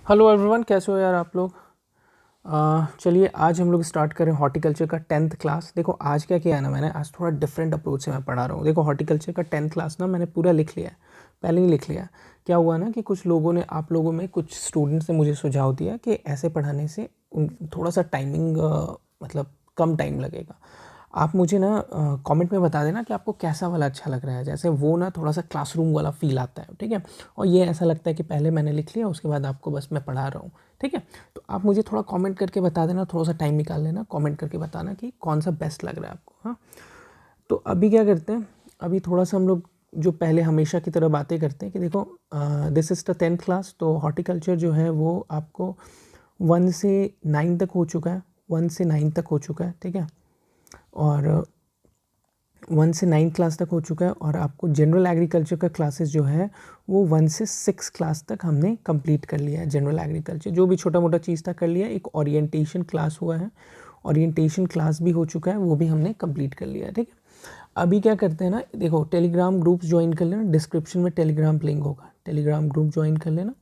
Hello everyone, कैसे हो यार आप लोग। चलिए आज हम लोग स्टार्ट करें हॉर्टिकल्चर का 10th क्लास। देखो आज क्या किया है ना, मैंने आज थोड़ा डिफरेंट अप्रोच से मैं पढ़ा रहा हूँ। देखो हॉर्टिकल्चर का 10th क्लास ना मैंने पूरा लिख लिया है, पहले ही लिख लिया है। क्या हुआ ना कि कुछ लोगों ने, आप लोगों में कुछ स्टूडेंट्स ने मुझे सुझाव दिया कि ऐसे पढ़ाने से थोड़ा सा टाइमिंग मतलब कम टाइम लगेगा। आप मुझे ना कमेंट में बता देना कि आपको कैसा वाला अच्छा लग रहा है। जैसे वो ना थोड़ा सा क्लासरूम वाला फील आता है, ठीक है। और ये ऐसा लगता है कि पहले मैंने लिख लिया, उसके बाद आपको बस मैं पढ़ा रहा हूँ, ठीक है। तो आप मुझे थोड़ा कमेंट करके बता देना, थोड़ा सा टाइम निकाल लेना, कमेंट करके बताना कि कौन सा बेस्ट लग रहा है आपको। हाँ, तो अभी क्या करते हैं, अभी थोड़ा सा हम लोग जो पहले हमेशा की तरह बातें करते हैं कि देखो this is the 10th class. तो हॉर्टिकल्चर जो है वो आपको 1 से 9 तक हो चुका है, 1 से 9 तक हो चुका है, ठीक है। और 1 से 9 क्लास तक हो चुका है। और आपको जनरल एग्रीकल्चर का क्लासेस जो है वो 1 से 6 क्लास तक हमने कंप्लीट कर लिया है। जनरल एग्रीकल्चर जो भी छोटा मोटा चीज़ था कर लिया। एक ओरिएंटेशन क्लास हुआ है, ओरिएंटेशन क्लास भी हो चुका है, वो भी हमने कंप्लीट कर लिया है, ठीक है। अभी क्या करते हैं ना, देखो टेलीग्राम ग्रुप्स ज्वाइन कर लेना, डिस्क्रिप्शन में टेलीग्राम लिंक होगा, टेलीग्राम ग्रुप ज्वाइन कर लेना।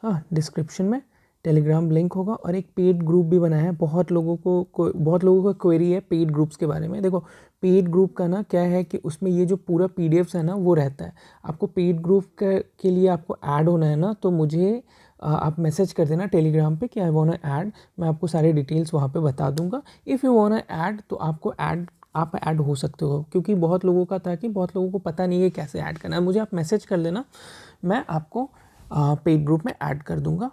हाँ, डिस्क्रिप्शन में टेलीग्राम लिंक होगा। और एक पेड ग्रुप भी बनाया है। बहुत लोगों को क्वेरी है पेड ग्रुप्स के बारे में। देखो पेड ग्रुप का ना क्या है कि उसमें ये जो पूरा पीडीएफ्स है ना वो रहता है। आपको पेड ग्रुप के लिए आपको ऐड होना है ना, तो मुझे आप मैसेज कर देना टेलीग्राम पे कि आई वांट ऐड। मैं आपको सारे डिटेल्स वहाँ पे बता दूंगा। इफ़ यू वांट ऐड तो आप ऐड हो सकते हो, क्योंकि बहुत लोगों का था कि बहुत लोगों को पता नहीं है कैसे ऐड करना है। मुझे आप मैसेज कर लेना, मैं आपको पेड ग्रुप में ऐड कर दूंगा,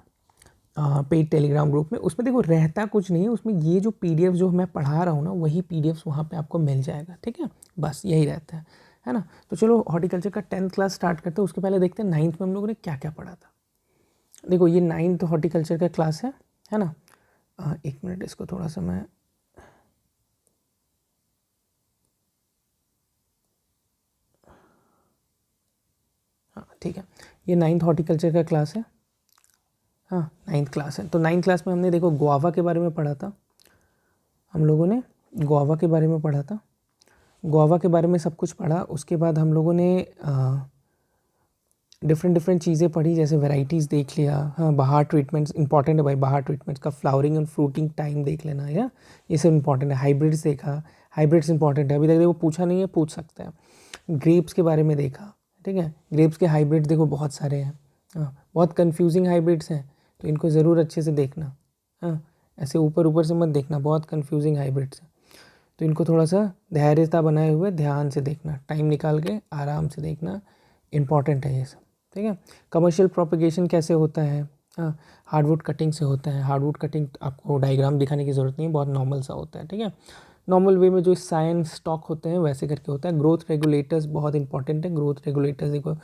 पेड टेलीग्राम ग्रुप में। उसमें देखो रहता कुछ नहीं है, उसमें ये जो पीडीएफ जो मैं पढ़ा रहा हूँ ना वही पीडीएफ वहाँ पे आपको मिल जाएगा, ठीक है। बस यही रहता है ना। तो चलो हॉर्टिकल्चर का 10th क्लास स्टार्ट करते हैं। उसके पहले देखते हैं 9th में हम लोगों ने क्या क्या पढ़ा था। देखो ये 9th हॉर्टिकल्चर का क्लास है ना। एक मिनट, इसको थोड़ा सा मैं हाँ ठीक है, ये 9th हॉर्टिकल्चर का क्लास है। हाँ 9th क्लास है। तो 9th क्लास में हमने देखो गुआवा के बारे में पढ़ा था। हम लोगों ने गुआवा के बारे में पढ़ा था, गुआवा के बारे में सब कुछ पढ़ा। उसके बाद हम लोगों ने डिफरेंट डिफरेंट चीज़ें पढ़ी, जैसे वैरायटीज़ देख लिया। हाँ, बहार ट्रीटमेंट्स इंपॉर्टेंट है भाई, बहार ट्रीटमेंट्स का फ्लावरिंग एंड फ्रूटिंग टाइम देख लेना, या ये सब इंपॉर्टेंट है। हाइब्रिड्स देखा, हाइब्रिड्स इंपॉर्टेंट है, अभी तक देखो पूछा नहीं है, पूछ सकते हैं। ग्रेप्स के बारे में देखा, ठीक है। ग्रेप्स के हाइब्रिड देखो बहुत सारे हैं। हाँ, बहुत कन्फ्यूजिंग हाइब्रिड्स हैं, तो इनको ज़रूर अच्छे से देखना। हाँ, ऐसे ऊपर ऊपर से मत देखना, बहुत कन्फ्यूजिंग हाइब्रिड्स हैं, तो इनको थोड़ा सा धैर्यता बनाए हुए ध्यान से देखना, टाइम निकाल के आराम से देखना, इंपॉर्टेंट है ये सब, ठीक है। कमर्शियल प्रोपगेशन कैसे होता है, हाँ, हार्डवुड कटिंग से होता है। हार्डवुड कटिंग आपको डायग्राम दिखाने की ज़रूरत नहीं है, बहुत नॉर्मल सा होता है, ठीक है। नॉर्मल वे में जो साइंस स्टॉक होते हैं वैसे करके होता है। ग्रोथ रेगुलेटर्स बहुत इंपॉर्टेंट है। ग्रोथ रेगुलेटर्स देखो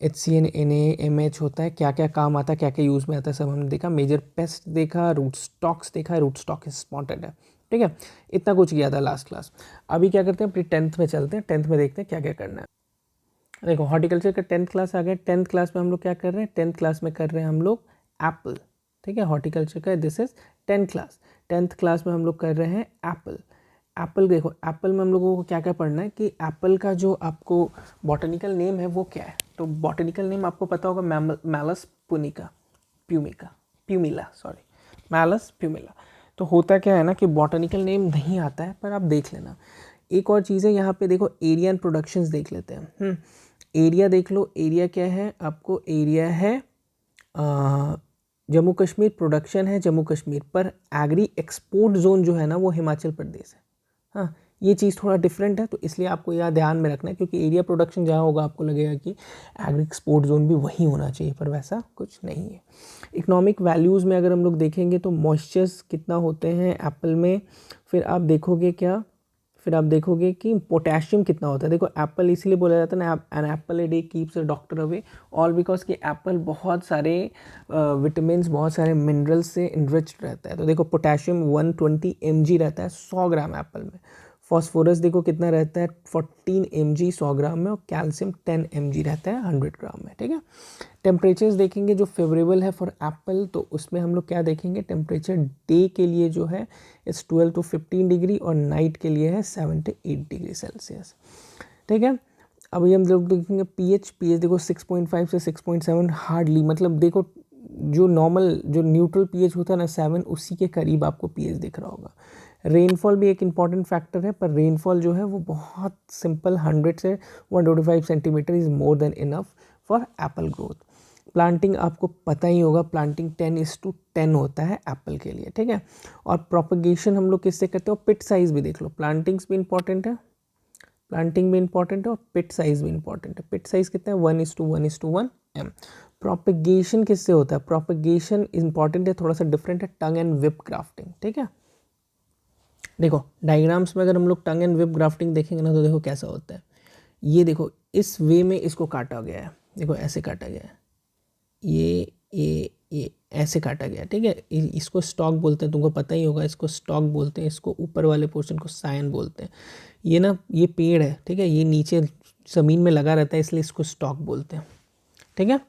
HCN NA MH होता है, क्या क्या काम आता है, क्या क्या यूज़ में आता है, सब हमने देखा। मेजर पेस्ट देखा, रूट स्टॉक्स देखा, रूट स्टॉक इम्पॉर्टेंट है, ठीक है। इतना कुछ किया था लास्ट क्लास। अभी क्या करते हैं, अपनी 10th में चलते हैं। 10th में देखते हैं क्या क्या करना है। देखो हॉर्टिकल्चर का 10th क्लास आ गया। 10th क्लास में हम लोग क्या कर रहे हैं, 10th क्लास में कर रहे हैं हम लोग एप्पल, ठीक है। हॉर्टिकल्चर का this is 10th class. 10th class में हम लोग कर रहे हैं एप्पल। एप्पल देखो, एप्पल में हम लोगों को क्या क्या पढ़ना है कि एप्पल का जो आपको बॉटनिकल नेम है वो क्या है। तो बॉटनिकल नेम आपको पता होगा, मैलस पुनिका प्यूमिका प्यूमिला, सॉरी, मैलस प्यूमिला। तो होता क्या है ना कि बॉटनिकल नेम नहीं आता है, पर आप देख लेना। एक और चीज़ है यहाँ पे, देखो एरिया एंड प्रोडक्शंस देख लेते हैं। एरिया देख लो, एरिया क्या है आपको, एरिया है जम्मू कश्मीर, प्रोडक्शन है जम्मू कश्मीर, पर एग्री एक्सपोर्ट जोन जो है ना वो हिमाचल प्रदेश है। हाँ, ये चीज़ थोड़ा डिफरेंट है, तो इसलिए आपको यह ध्यान में रखना है, क्योंकि एरिया प्रोडक्शन जहाँ होगा आपको लगेगा कि एग्री एक्सपोर्ट जोन भी वही होना चाहिए, पर वैसा कुछ नहीं है। इकोनॉमिक वैल्यूज़ में अगर हम लोग देखेंगे तो मॉइस्चर्स कितना होते हैं एप्पल में, फिर आप देखोगे क्या, फिर आप देखोगे कि पोटेशियम कितना होता है। देखो एप्पल इसीलिए बोला जाता है ना, an apple a day keeps a doctor away, all because कि एप्पल बहुत सारे विटामिन, बहुत सारे मिनरल्स से इनरिच्ड रहता है। तो देखो पोटेशियम 120 mg रहता है 100 ग्राम एप्पल में। फॉस्फोरस देखो कितना रहता है 14 mg 100 ग्राम में, और कैल्शियम 10 mg रहता है 100 ग्राम में, ठीक है। टेम्परेचर्स देखेंगे जो फेवरेबल है फॉर एप्पल, तो उसमें हम लोग क्या देखेंगे, टेम्परेचर डे के लिए जो है इस 12 to 15 डिग्री, और नाइट के लिए है 7 to 8 डिग्री सेल्सियस, ठीक है। अभी हम लोग देखेंगे पीएच देखो 6.5 से 6.7 हार्डली, मतलब देखो जो नॉर्मल जो न्यूट्रल पीएच होता है ना 7, उसी के करीब आपको पीएच दिख रहा होगा। रेनफॉल भी एक इम्पॉर्टेंट फैक्टर है, पर रेनफॉल जो है वो बहुत सिंपल 100 से 125 centimetre is more than enough for Apple growth. Planting आपको पता ही होगा, प्लांटिंग 10:10 होता है एप्पल के लिए, ठीक है। और प्रोपगेशन हम लोग किससे करते हो, पिट साइज़ भी देख लो, प्लांटिंग्स भी इंपॉर्टेंट है, प्लांटिंग भी इंपॉर्टेंट है और पिट साइज़ भी इंपॉर्टेंट है। पिट साइज़ कितना है 1:1:1 m। प्रोपगेशन किससे होता है, प्रोपगेशन इंपॉर्टेंट है, थोड़ा सा डिफरेंट है, टंग एंड विप ग्राफ्टिंग, ठीक है। देखो डायग्राम्स में अगर हम लोग टंग एंड विप ग्राफ्टिंग देखेंगे ना तो देखो कैसा होता है, ये देखो इस वे में इसको काटा गया है, देखो ऐसे काटा गया है, ये ऐसे काटा गया, ठीक है। इसको स्टॉक बोलते हैं, तुमको पता ही होगा, इसको स्टॉक बोलते हैं, इसको ऊपर वाले पोर्शन को सायन बोलते हैं। ये ना ये पेड़ है, ठीक है, ये नीचे ज़मीन में लगा रहता है इसलिए इसको स्टॉक बोलते हैं, ठीक है।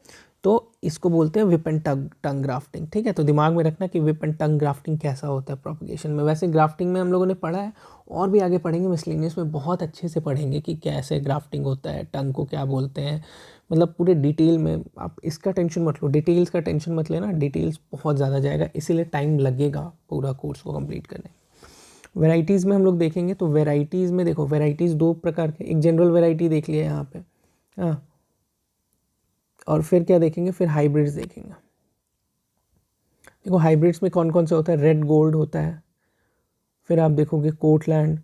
तो इसको बोलते हैं विप एंड टंग ग्राफ्टिंग, ठीक है। तो दिमाग में रखना कि विप एंड टंग ग्राफ्टिंग कैसा होता है प्रोपगेशन में। वैसे ग्राफ्टिंग में हम लोगों ने पढ़ा है और भी आगे पढ़ेंगे, मिसलेनियस में बहुत अच्छे से पढ़ेंगे कि कैसे ग्राफ्टिंग होता है, टंग को क्या बोलते हैं, मतलब पूरे डिटेल में। आप इसका टेंशन मत लो, डिटेल्स का टेंशन मत लेना, डिटेल्स बहुत ज़्यादा जाएगा, इसीलिए टाइम लगेगा पूरा कोर्स को कंप्लीट करने। वेराइटीज़ में हम लोग देखेंगे तो वेराइटीज़ में देखो, वेराइटीज़ दो प्रकार के, एक जनरल वेराइटी देख लिया यहाँ पे, हाँ, और फिर क्या देखेंगे, फिर हाइब्रिड्स देखेंगे। देखो हाइब्रिड्स में कौन कौन सा होता है, रेड गोल्ड होता है, फिर आप देखोगे कोटलैंड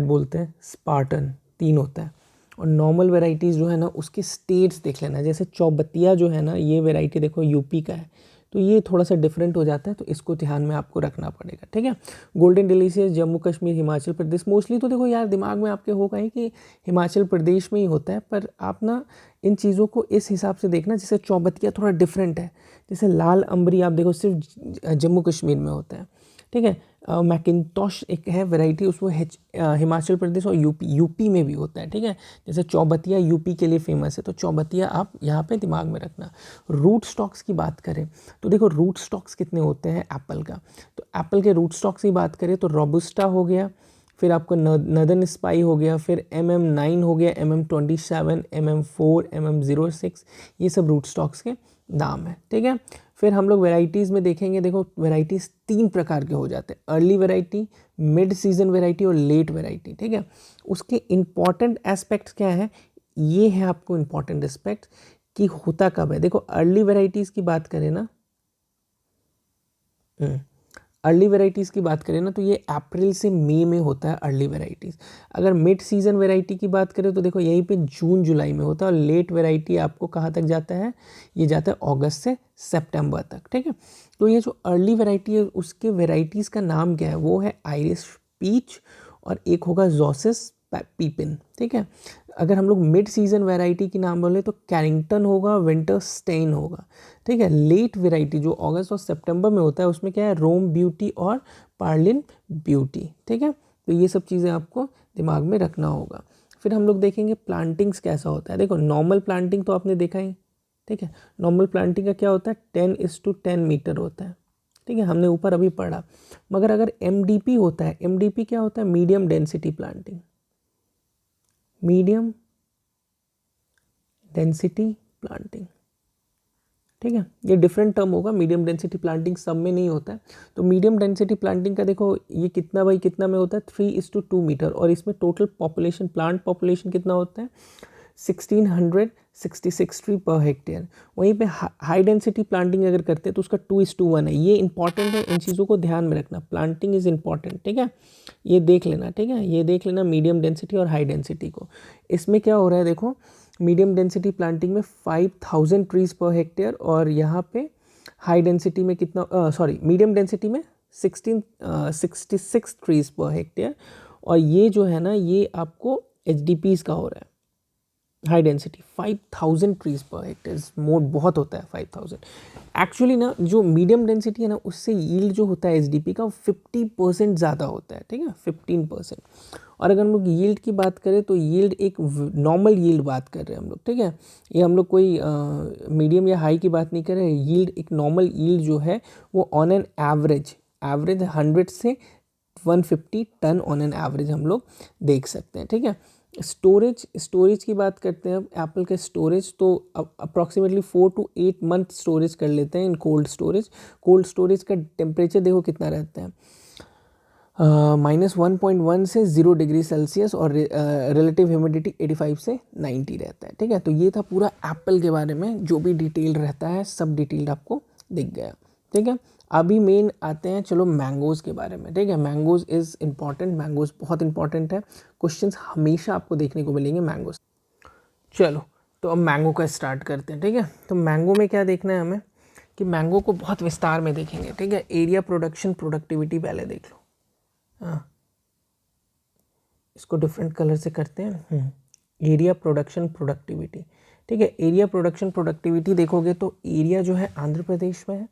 बोलते हैं, स्पार्टन, 3 होता है। और नॉर्मल वेराइटीज़ जो है ना उसके स्टेट्स देख लेना, जैसे चौबतिया जो है ना ये वेराइटी देखो यूपी का है, तो ये थोड़ा सा डिफरेंट हो जाता है, तो इसको ध्यान में आपको रखना पड़ेगा, ठीक है। Golden delicious Jammu Kashmir Himachal Pradesh, mostly तो देखो यार दिमाग में आपके होगा ही कि हिमाचल प्रदेश में ही होता है, पर आप ना इन चीज़ों को इस हिसाब से देखना, जैसे चौबतिया थोड़ा डिफरेंट है, जैसे लाल अंबरी आप देखो सिर्फ जम्मू कश्मीर में होता है, ठीक है। मैकिनटॉश एक है वैरायटी, उसको हिमाचल प्रदेश और यूपी में भी होता है, ठीक है। जैसे चौबतिया यूपी के लिए फेमस है, तो चौबतिया आप यहाँ पे दिमाग में रखना। रूट स्टॉक्स की बात करें तो देखो रूट स्टॉक्स कितने होते हैं एप्पल का, तो एप्पल के रूट स्टॉक्स की बात करें तो रोबस्टा हो गया, फिर आपको नदन स्पाई हो गया, फिर MM9 हो गया, MM27, MM4, MM06, ये सब रूट स्टॉक्स के नाम है, ठीक है। फिर हम लोग वेराइटीज़ में देखेंगे, देखो वेराइटीज़ 3 प्रकार के हो जाते हैं, early variety, mid season variety और लेट वेराइटी, ठीक है। उसके इम्पॉर्टेंट एस्पेक्ट्स क्या है, ये है आपको इम्पॉर्टेंट एस्पेक्ट कि होता कब है। देखो अर्ली वेराइटीज़ की बात करें ना, अर्ली वेराइटीज़ की बात करें ना तो ये अप्रैल से मई में होता है अर्ली वेराइटीज़। अगर मिड सीजन वेराइटी की बात करें तो देखो यहीं पे जून जुलाई में होता है, और लेट वेराइटी आपको कहाँ तक जाता है, ये जाता है अगस्त से सितंबर तक, ठीक है। तो ये जो अर्ली वेराइटी है उसके वेराइटीज़ का नाम क्या है, वो है आयरिश पीच और एक होगा जोसिस पीपिन, ठीक है। अगर हम लोग मिड सीजन वैरायटी की नाम बोले तो कैरिंगटन होगा, विंटर स्टेन होगा, ठीक है। लेट वैरायटी जो अगस्त और सितंबर में होता है उसमें क्या है, रोम ब्यूटी और पार्लिन ब्यूटी, ठीक है। तो ये सब चीज़ें आपको दिमाग में रखना होगा। फिर हम लोग देखेंगे प्लांटिंग्स कैसा होता है। देखो नॉर्मल प्लांटिंग तो आपने देखा ही, ठीक है। नॉर्मल प्लांटिंग का क्या होता है, 10:10 मीटर होता है, ठीक है, हमने ऊपर अभी पढ़ा। मगर अगर MDP होता है, MDP क्या होता है, medium density planting, medium density planting, ठीक है। ये डिफरेंट टर्म होगा, मीडियम डेंसिटी प्लांटिंग सब में नहीं होता है। तो मीडियम डेंसिटी प्लांटिंग का देखो ये कितना बाई कितना में होता है, 3:2 मीटर, और इसमें टोटल पॉपुलेशन, प्लांट पॉपुलेशन कितना होता है, 1666 ट्री पर हेक्टेयर। वहीं पे हाई डेंसिटी प्लांटिंग अगर करते हैं तो उसका 2:1 है। ये इंपॉर्टेंट है, इन चीज़ों को ध्यान में रखना, प्लांटिंग इज़ इंपॉर्टेंट, ठीक है। ये देख लेना, ठीक है, ये देख लेना मीडियम डेंसिटी और हाई डेंसिटी को। इसमें क्या हो रहा है देखो, मीडियम डेंसिटी प्लांटिंग में 5000 ट्रीज़ पर हेक्टेयर, और यहाँ पे हाई डेंसिटी में कितना, मीडियम डेंसिटी में 66 ट्रीज़ पर हेक्टेयर, और ये जो है ना ये आपको HDPs का हो रहा है। High density 5000 trees per hectare, mode बहुत होता है 5000 एक्चुअली ना। जो मीडियम डेंसिटी है ना उससे यील्ड जो होता है SDP का 50% ज़्यादा होता है, ठीक है, 15%। और अगर हम लोग यील्ड की बात करें तो यील्ड एक नॉर्मल यील्ड बात कर रहे हैं हम लोग, ठीक है। ये हम लोग कोई मीडियम या हाई की बात नहीं कर रहे हैं, यील्ड एक नॉर्मल यील्ड जो है वो ऑन एन एवरेज 100 से 150 टन ऑन एन एवरेज हम लोग देख सकते हैं, ठीक है। स्टोरेज की बात करते हैं अब एप्पल के स्टोरेज, तो अप्रॉक्सीमेटली 4 to 8 मंथ स्टोरेज कर लेते हैं इन कोल्ड स्टोरेज का टेम्परेचर देखो कितना रहता है, -1.1 से 0 डिग्री सेल्सियस, और रिलेटिव ह्यूमिडिटी 85 से 90 रहता है। ठीक है, तो ये था पूरा एप्पल के बारे में, जो भी डिटेल रहता है सब डिटेल्ड आपको दिख गया। ठीक है, अभी मेन आते हैं चलो मैंगोज़ के बारे में। ठीक है, मैंगोज़ इज़ इम्पॉर्टेंट, मैंगोज़ बहुत इंपॉर्टेंट है, क्वेश्चंस हमेशा आपको देखने को मिलेंगे मैंगोज़। चलो तो अब मैंगो का स्टार्ट करते हैं। ठीक है, तो मैंगो में क्या देखना है हमें कि मैंगो को बहुत विस्तार में देखेंगे। ठीक है, एरिया, प्रोडक्शन, प्रोडक्टिविटी पहले देख लो। हाँ, इसको डिफरेंट कलर से करते हैं। Area, production, productivity. ठीक है, एरिया, प्रोडक्शन, प्रोडक्टिविटी देखोगे तो एरिया जो है आंध्र प्रदेश में है,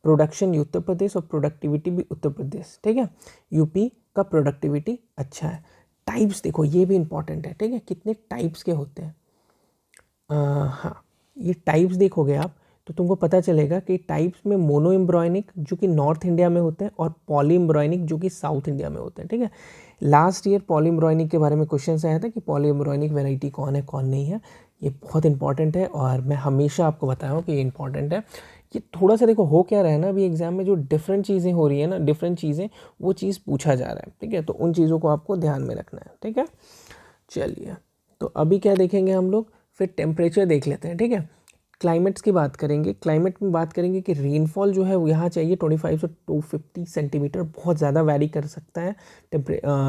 प्रोडक्शन उत्तर प्रदेश, और प्रोडक्टिविटी भी उत्तर प्रदेश। ठीक है, यूपी का प्रोडक्टिविटी अच्छा है। टाइप्स देखो, ये भी इंपॉर्टेंट है। ठीक है, कितने टाइप्स के होते हैं। हाँ, ये टाइप्स देखोगे आप तो तुमको पता चलेगा कि टाइप्स में मोनो एम्ब्रॉयनिक जो कि नॉर्थ इंडिया में होते हैं, और पॉली एम्ब्रॉयनिक जो कि साउथ इंडिया में होते हैं। ठीक है, लास्ट ईयर पॉली एम्ब्रॉयनिक के बारे में क्वेश्चन आया था कि पॉली एम्ब्रॉयनिक वैरायटी कौन है कौन नहीं है। ये बहुत इंपॉर्टेंट है, और मैं हमेशा आपको बताया हूँ कि ये इंपॉर्टेंट है। ये थोड़ा सा देखो हो क्या रहा है ना, अभी एग्जाम में जो डिफरेंट चीज़ें हो रही है ना, डिफरेंट चीज़ें, वो चीज़ पूछा जा रहा है। ठीक है, तो उन चीज़ों को आपको ध्यान में रखना है। ठीक है, चलिए तो अभी क्या देखेंगे हम लोग, फिर टेम्परेचर देख लेते हैं। ठीक है, क्लाइमेट्स की बात करेंगे। क्लाइमेट में बात करेंगे कि रेनफॉल जो है वो यहाँ चाहिए 25 से 250 सेंटीमीटर, बहुत ज़्यादा वैरी कर सकता है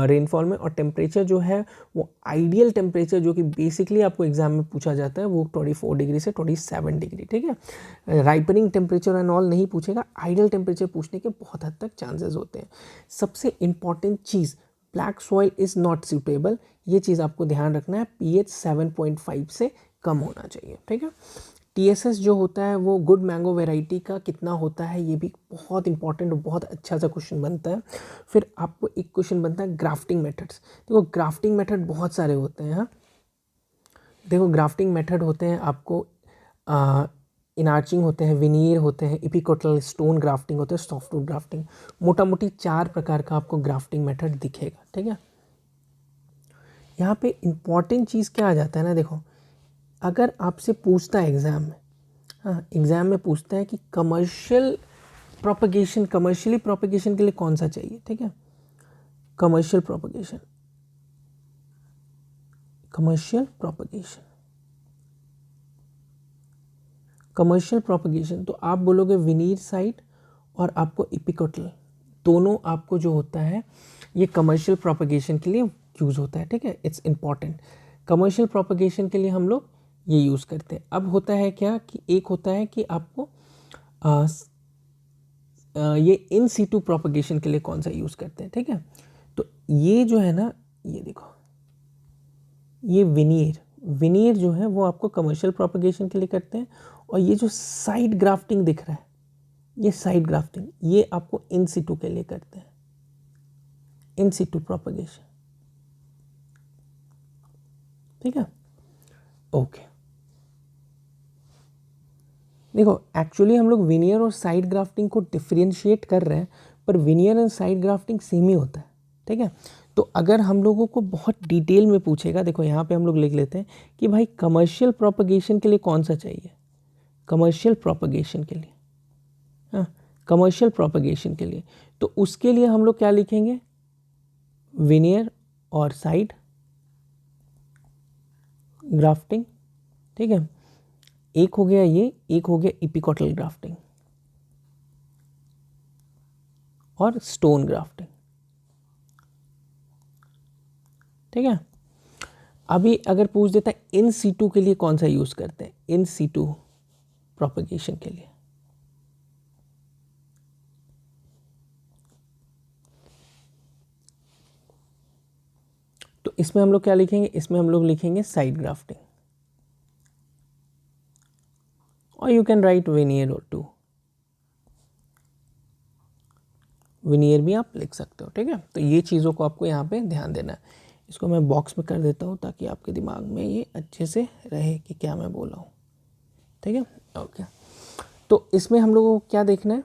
रेनफॉल में। और टेम्परेचर जो है वो आइडियल टेम्परेचर जो कि बेसिकली आपको एग्जाम में पूछा जाता है वो 24 डिग्री से 27 डिग्री। ठीक है, राइपनिंग टेम्परेचर एंड ऑल नहीं पूछेगा, आइडियल टेम्परेचर पूछने के बहुत हद तक चांसेस होते हैं। सबसे important cheese, black soil is not suitable, ये चीज़ आपको ध्यान रखना है। pH 7.5 से कम होना चाहिए। ठीक है, TSS जो होता है वो गुड मैंगो वैरायटी का कितना होता है, ये भी बहुत इंपॉर्टेंट और बहुत अच्छा सा क्वेश्चन बनता है। फिर आपको एक क्वेश्चन बनता है ग्राफ्टिंग मेथड्स। देखो ग्राफ्टिंग मेथड बहुत सारे होते हैं। हाँ, देखो ग्राफ्टिंग मेथड होते हैं आपको इनार्चिंग होते हैं, विनीर होते हैं, इपिकोटल, स्टोन ग्राफ्टिंग होते हैं, सॉफ्टवुड ग्राफ्टिंग। मोटा मोटी 4 प्रकार का आपको ग्राफ्टिंग मेथड दिखेगा। ठीक है, यहाँ पे इंपॉर्टेंट चीज़ क्या आ जाता है ना, देखो अगर आपसे पूछता है एग्ज़ाम में, हाँ एग्ज़ाम में पूछता है कि कमर्शियली प्रोपगेशन के लिए कौन सा चाहिए। ठीक है, कमर्शियल प्रोपगेशन तो आप बोलोगे विनीर साइट और आपको इपिकोटल, दोनों आपको जो होता है ये कमर्शियल प्रोपगेशन के लिए यूज़ होता है। ठीक है, इट्स इम्पॉर्टेंट। कमर्शियल प्रोपगेशन के लिए हम लोग ये यूज़ करते हैं। अब होता है क्या कि एक होता है कि आपको ये इन सीटू प्रोपगेशन के लिए कौन सा यूज़ करते हैं। ठीक है, तो ये जो है ना, ये देखो ये विनीर जो है वो आपको कमर्शियल प्रोपगेशन के लिए करते हैं, और ये जो साइड ग्राफ्टिंग दिख रहा है, ये साइड ग्राफ्टिंग ये आपको इन सीटू के लिए करते हैं, इन सीटू प्रोपगेशन। ठीक है, ओके। देखो एक्चुअली हम लोग विनियर और साइड ग्राफ्टिंग को डिफ्रेंशिएट कर रहे हैं, पर veneer and side grafting same ही होता है। ठीक है, तो अगर हम लोगों को बहुत डिटेल में पूछेगा, देखो यहाँ पे हम लोग लिख लेते हैं कि भाई कमर्शियल प्रोपगेशन के लिए कौन सा चाहिए, कमर्शियल प्रोपगेशन के लिए, हाँ कमर्शियल प्रोपगेशन के लिए, तो उसके लिए हम लोग क्या लिखेंगे, विनियर और साइड ग्राफ्टिंग। ठीक है, एक हो गया ये, एक हो गया इपिकोटल ग्राफ्टिंग और स्टोन ग्राफ्टिंग। ठीक है, अभी अगर पूछ देता है इन सीटू के लिए कौन सा यूज़ करते हैं, इन सीटू प्रोपगेशन के लिए, तो इसमें हम लोग क्या लिखेंगे, इसमें हम लोग लिखेंगे साइड ग्राफ्टिंग, और यू कैन राइट विनियर और टू, विनियर भी आप लिख सकते हो। ठीक है, तो ये चीज़ों को आपको यहाँ पे ध्यान देना है। इसको मैं बॉक्स में कर देता हूँ ताकि आपके दिमाग में ये अच्छे से रहे कि क्या मैं बोल रहा हूँ। ठीक है, ओके। तो इसमें हम लोगों को क्या देखना है,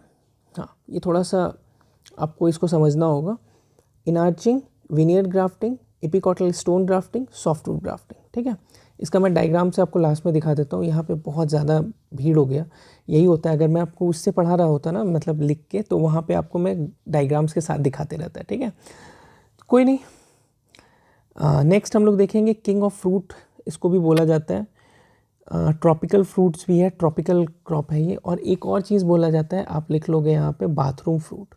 हाँ ये थोड़ा सा आपको इसको समझना होगा। Inarching, veneer grafting, epicotyl stone grafting, softwood grafting, ठीक है। इसका मैं डायग्राम से आपको लास्ट में दिखा देता हूँ, यहाँ पे बहुत ज़्यादा भीड़ हो गया। यही होता है, अगर मैं आपको उससे पढ़ा रहा होता ना, मतलब लिख के, तो वहाँ पे आपको मैं डायग्राम्स के साथ दिखाते रहता है, ठीक है, कोई नहीं। नेक्स्ट हम लोग देखेंगे किंग ऑफ फ्रूट, इसको भी बोला जाता है। ट्रॉपिकल फ्रूट्स भी है, ट्रॉपिकल क्रॉप है ये। और एक और चीज़ बोला जाता है, आप लिख लोगे यहाँ पे, बाथरूम फ्रूट,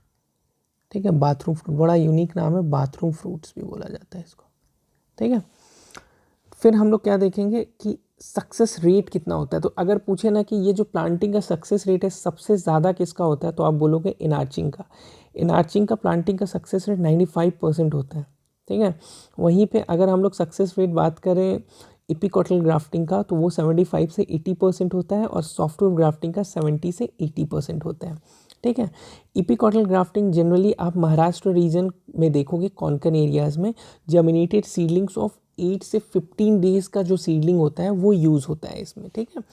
ठीक है। बाथरूम फ्रूट बड़ा यूनिक नाम है, बाथरूम फ्रूट्स भी बोला जाता है इसको, ठीक है। फिर हम लोग क्या देखेंगे कि सक्सेस रेट कितना होता है। तो अगर पूछे ना कि ये जो प्लांटिंग का सक्सेस रेट है सबसे ज़्यादा किसका होता है, तो आप बोलोगे इनार्चिंग का। इनार्चिंग का प्लांटिंग का सक्सेस रेट 95% होता है, ठीक है। वहीं पे अगर हम लोग सक्सेस रेट बात करें एपिकॉटल ग्राफ्टिंग का, तो वो 75 से 80% होता है, और सॉफ्टवुड ग्राफ्टिंग का 70 से 80% होता है, ठीक है। एपिकॉटल ग्राफ्टिंग जनरली आप महाराष्ट्र रीजन में देखोगे, कोंकण एरियाज़ में जर्मिनेटेड सीडलिंग्स ऑफ 8 से 15 डेज़ का जो सीडलिंग होता है वो यूज़ होता है इसमें, ठीक है।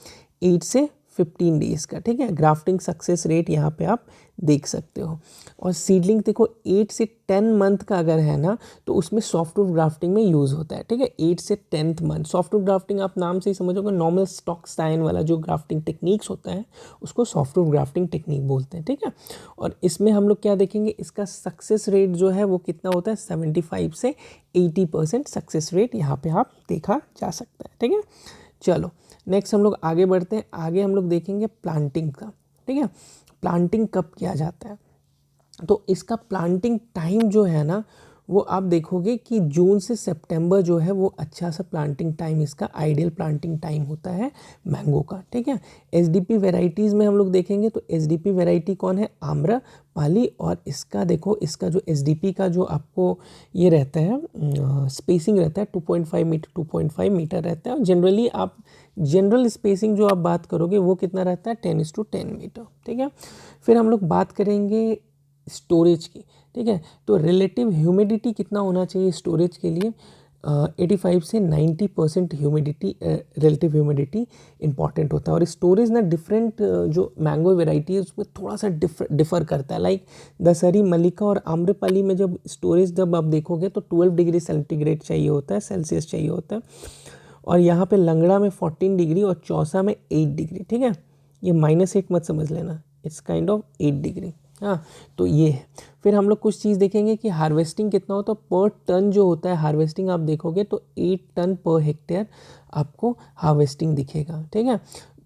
8 से 15 डेज़ का, ठीक है। ग्राफ्टिंग सक्सेस रेट यहाँ पे आप देख सकते हो। और सीडलिंग देखो 8 से 10 मंथ का अगर है ना, तो उसमें सॉफ्टवुड ग्राफ्टिंग में यूज़ होता है, ठीक है। 8 से 10th मंथ सॉफ्टवुड ग्राफ्टिंग आप नाम से ही समझोगे, नॉर्मल स्टॉक स्टाइन वाला जो ग्राफ्टिंग टेक्निक्स होता है उसको सॉफ्टवुड ग्राफ्टिंग टेक्निक बोलते हैं, ठीक है। और इसमें हम लोग क्या देखेंगे, इसका सक्सेस रेट जो है वो कितना होता है, 75 से 80% सक्सेस रेट यहाँ पे आप देखा जा सकता है, ठीक है। चलो नेक्स्ट हम लोग आगे बढ़ते हैं। आगे हम लोग देखेंगे प्लांटिंग का, ठीक है। प्लांटिंग कब किया जाता है, तो इसका प्लांटिंग टाइम जो है ना, वो आप देखोगे कि जून से सितंबर जो है वो अच्छा सा प्लांटिंग टाइम, इसका आइडियल प्लांटिंग टाइम होता है मैंगो का, ठीक है। एसडीपी वेराइटीज़ में हम लोग देखेंगे तो एसडीपी वेराइटी कौन है, आम्रपाली। और इसका देखो, इसका जो एसडीपी का जो आपको ये रहता है स्पेसिंग रहता है 2.5 मीटर 2.5 मीटर रहता है। और जनरली आप जनरल स्पेसिंग जो आप बात करोगे वो कितना रहता है, 10:10 मीटर, ठीक है। फिर हम लोग बात करेंगे स्टोरेज की, ठीक है। तो रिलेटिव ह्यूमिडिटी कितना होना चाहिए स्टोरेज के लिए, 85 से 90% ह्यूमिडिटी, रिलेटिव ह्यूमिडिटी इंपॉर्टेंट होता है। और स्टोरेज ना डिफरेंट जो मैंगो वेराइटी है उसमें थोड़ा सा डिफ़र करता है। लाइक दशहरी, मल्लिका और आम्रपाली में जब स्टोरेज जब आप देखोगे तो 12 डिग्री सेंटीग्रेड चाहिए होता है, सेल्सियस चाहिए होता है। और यहाँ पे लंगड़ा में 14 डिग्री और चौसा में 8 डिग्री, ठीक है। ये -8 मत समझ लेना, इट्स काइंड ऑफ 8 डिग्री, हाँ। तो ये है। फिर हम लोग कुछ चीज़ देखेंगे कि हार्वेस्टिंग कितना होता है पर टन जो होता है, हार्वेस्टिंग आप देखोगे तो 8 टन पर हेक्टेयर आपको हार्वेस्टिंग दिखेगा, ठीक है।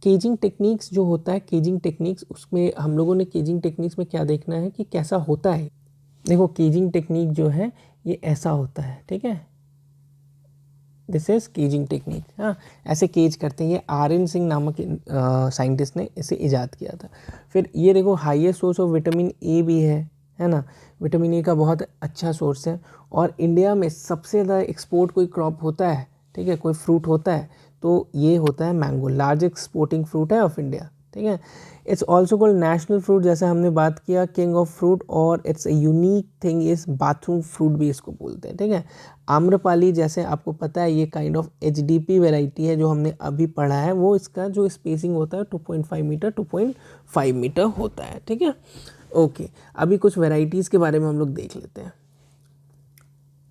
केजिंग टेक्निक्स जो होता है, केजिंग टेक्निक्स, उसमें हम लोगों ने केजिंग टेक्निक्स में क्या देखना है कि कैसा होता है। देखो केजिंग टेक्निक जो है ये ऐसा होता है, ठीक है। दिस इज केजिंग टेक्निक, हाँ। ऐसे केज करते हैं, ये RN सिंह नामक साइंटिस्ट ने इसे ईजाद किया था। फिर ये देखो highest source of vitamin A भी है ना। विटामिन ए का बहुत अच्छा सोर्स है। और इंडिया में सबसे ज़्यादा एक्सपोर्ट कोई क्रॉप होता है, ठीक है, कोई फ्रूट होता है, तो ये होता है मैंगो। लार्ज एक्सपोर्टिंग फ्रूट है ऑफ इंडिया, ठीक है। It's also called national fruit, जैसे हमने बात किया, किंग ऑफ फ्रूट। और it's a unique thing is bathroom fruit भी इसको बोलते हैं, ठीक है। आम्रपाली जैसे आपको पता है ये काइंड ऑफ एचडीपी वेराइटी है जो हमने अभी पढ़ा है, वो इसका जो स्पेसिंग होता है 2.5 मीटर 2.5 मीटर होता है, ठीक है। ओके, अभी कुछ वेराइटीज़ के बारे में हम लोग देख लेते हैं।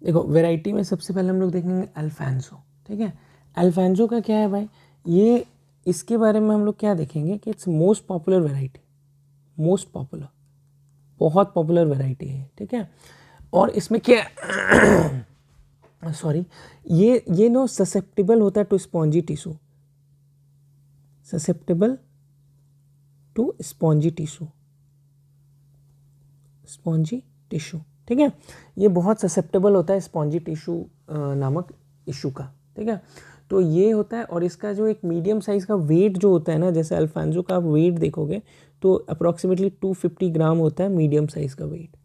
देखो वेराइटी में सबसे पहले हम लोग देखेंगे अल्फांसो, ठीक है। अल्फांसो का क्या है भाई, ये इसके बारे में हम लोग क्या देखेंगे कि it's most popular variety, most popular, बहुत पॉपुलर वेराइटी है, ठीक है। और इसमें क्या सॉरी, ये नो ससेप्टेबल होता है to spongy tissue, susceptible to spongy tissue, spongy tissue, ठीक है। ये बहुत ससेप्टेबल होता है स्पॉन्जी टिश्यू नामक इशू का, ठीक है। तो ये होता है। और इसका जो एक मीडियम साइज़ का वेट जो होता है ना, जैसे अल्फांसो का आप वेट देखोगे तो अप्रॉक्सीमेटली 250 ग्राम होता है मीडियम साइज़ का वेट,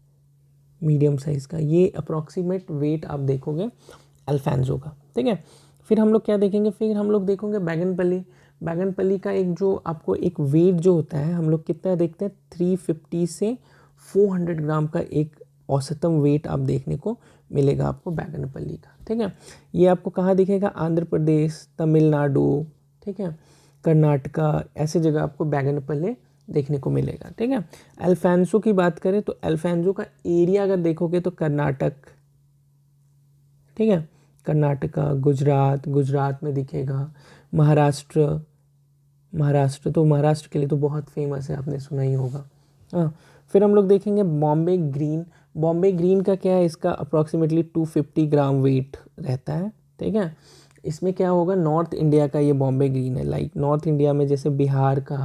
मीडियम साइज़ का ये अप्रॉक्सीमेट वेट आप देखोगे अल्फांसो का, ठीक है। फिर हम लोग क्या देखेंगे, फिर हम लोग देखेंगे बैगनपल्ली। बैगनपल्ली का एक जो आपको एक वेट जो होता है, हम लोग कितना देखते हैं, 350 से 400 ग्राम का एक औसतम वेट आप देखने को मिलेगा आपको बैगनपल्ली का, ठीक है। ये आपको कहाँ दिखेगा, आंध्र प्रदेश, तमिलनाडु, ठीक है, कर्नाटका, ऐसे जगह आपको बैगनपल्ली देखने को मिलेगा, ठीक है। अल्फांसो की बात करें तो अल्फांसो का एरिया अगर देखोगे तो कर्नाटक, ठीक है। कर्नाटका, गुजरात में दिखेगा। महाराष्ट्र के लिए तो बहुत फेमस है, आपने सुना ही होगा। हाँ, फिर हम लोग देखेंगे बॉम्बे ग्रीन। बॉम्बे ग्रीन का क्या है, इसका अप्रॉक्सीमेटली 250 ग्राम वेट रहता है, ठीक है। इसमें क्या होगा, नॉर्थ इंडिया का ये बॉम्बे ग्रीन है, लाइक नॉर्थ इंडिया में जैसे बिहार का,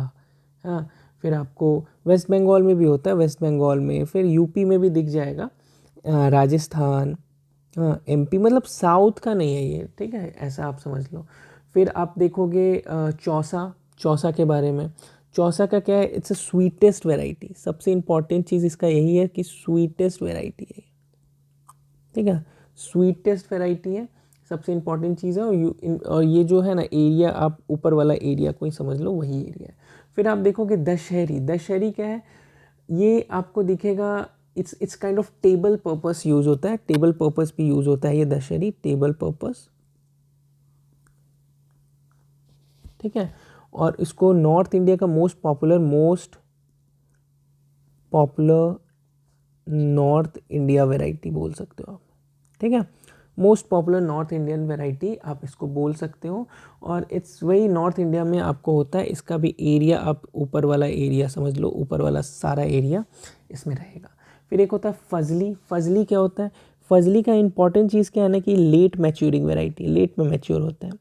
हाँ, फिर आपको वेस्ट बंगाल में भी होता है, वेस्ट बंगाल में, फिर यूपी में भी दिख जाएगा, राजस्थान, हाँ, एमपी, मतलब साउथ का नहीं है ये, ठीक है, ऐसा आप समझ लो। फिर आप देखोगे चौसा के बारे में। चौसा का क्या है, इट्स अ स्वीटेस्ट वेराइटी। सबसे इम्पॉर्टेंट चीज़ इसका यही है कि स्वीटेस्ट वेराइटी है, ठीक है, स्वीटेस्ट वेराइटी है, सबसे इम्पॉर्टेंट चीज़ है। और ये जो है ना एरिया, आप ऊपर वाला एरिया को ही समझ लो, वही एरिया है। फिर आप देखोगे दशहरी क्या है, ये आपको दिखेगा, it's kind of table purpose use होता है, टेबल पर्पस भी यूज़ होता है ये दशहरी, टेबल पर्पस, ठीक है। और इसको नॉर्थ इंडिया का most popular north India variety बोल सकते हो आप, ठीक है। Most popular north Indian variety आप इसको बोल सकते हो। और इट्स वही नॉर्थ इंडिया में आपको होता है। इसका भी एरिया आप ऊपर वाला एरिया समझ लो, ऊपर वाला सारा एरिया इसमें रहेगा। फिर एक होता है फजली। फजली क्या होता है, फजली का इंपॉर्टेंट चीज़ क्या है ना कि लेट मैच्योरिंग वैरायटी, लेट में मैच्योर होता है,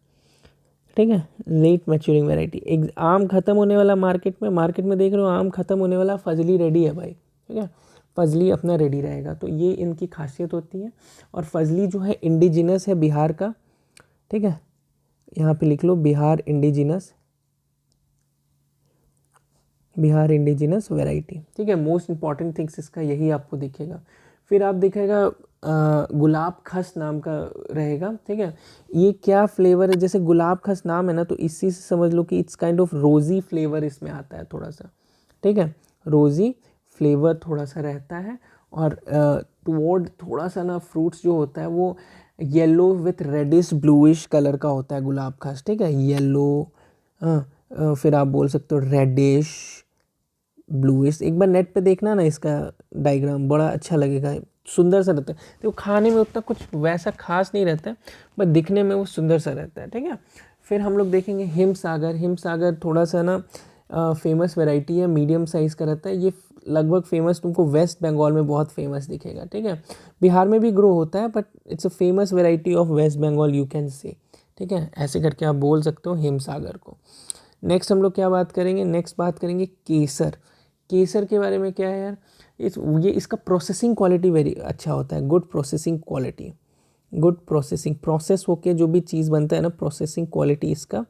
ठीक है, लेट मैच्योरिंग वैरायटी। एक आम खत्म होने वाला मार्केट में देख रहे हो, आम खत्म होने वाला, फजली रेडी है भाई, ठीक है, फजली अपना रेडी रहेगा। तो ये इनकी खासियत होती है। और फजली जो है इंडिजिनस है बिहार का, ठीक है, यहाँ पे लिख लो बिहार इंडिजिनस वैरायटी, ठीक है। मोस्ट इंपॉर्टेंट थिंग्स इसका यही आपको दिखेगा। फिर आप दिखेगा गुलाब खस नाम का रहेगा, ठीक है। ये क्या फ्लेवर है, जैसे गुलाब खस नाम है ना, तो इसी से समझ लो कि इट्स काइंड ऑफ रोज़ी फ्लेवर इसमें आता है थोड़ा सा, ठीक है, रोज़ी फ्लेवर थोड़ा सा रहता है। और टुवर्ड थोड़ा सा ना फ्रूट्स जो होता है वो yellow with reddish bluish colour का होता है गुलाब खास, ठीक है, येलो, फिर आप बोल सकते हो रेडिश ब्लूइश। एक बार नेट पे देखना ना इसका डायग्राम, बड़ा अच्छा लगेगा, सुंदर सा रहता है। तो खाने में उतना कुछ वैसा खास नहीं रहता है, बट दिखने में वो सुंदर सा रहता है, ठीक है। फिर हम लोग देखेंगे हिमसागर थोड़ा सा ना फेमस वैरायटी है, मीडियम साइज़ का रहता है ये। लगभग फेमस तुमको वेस्ट बंगाल में बहुत फेमस दिखेगा, ठीक है। बिहार में भी ग्रो होता है, but it's a famous variety of West Bengal you can say, ठीक है, ऐसे करके आप बोल सकते हो हिमसागर को। नेक्स्ट हम लोग क्या बात करेंगे, नेक्स्ट बात करेंगे केसर। केसर के बारे में क्या है यार, ये इसका प्रोसेसिंग क्वालिटी वेरी अच्छा होता है, good processing quality, good processing, process होके जो भी चीज़ बनता है ना, प्रोसेसिंग क्वालिटी इसका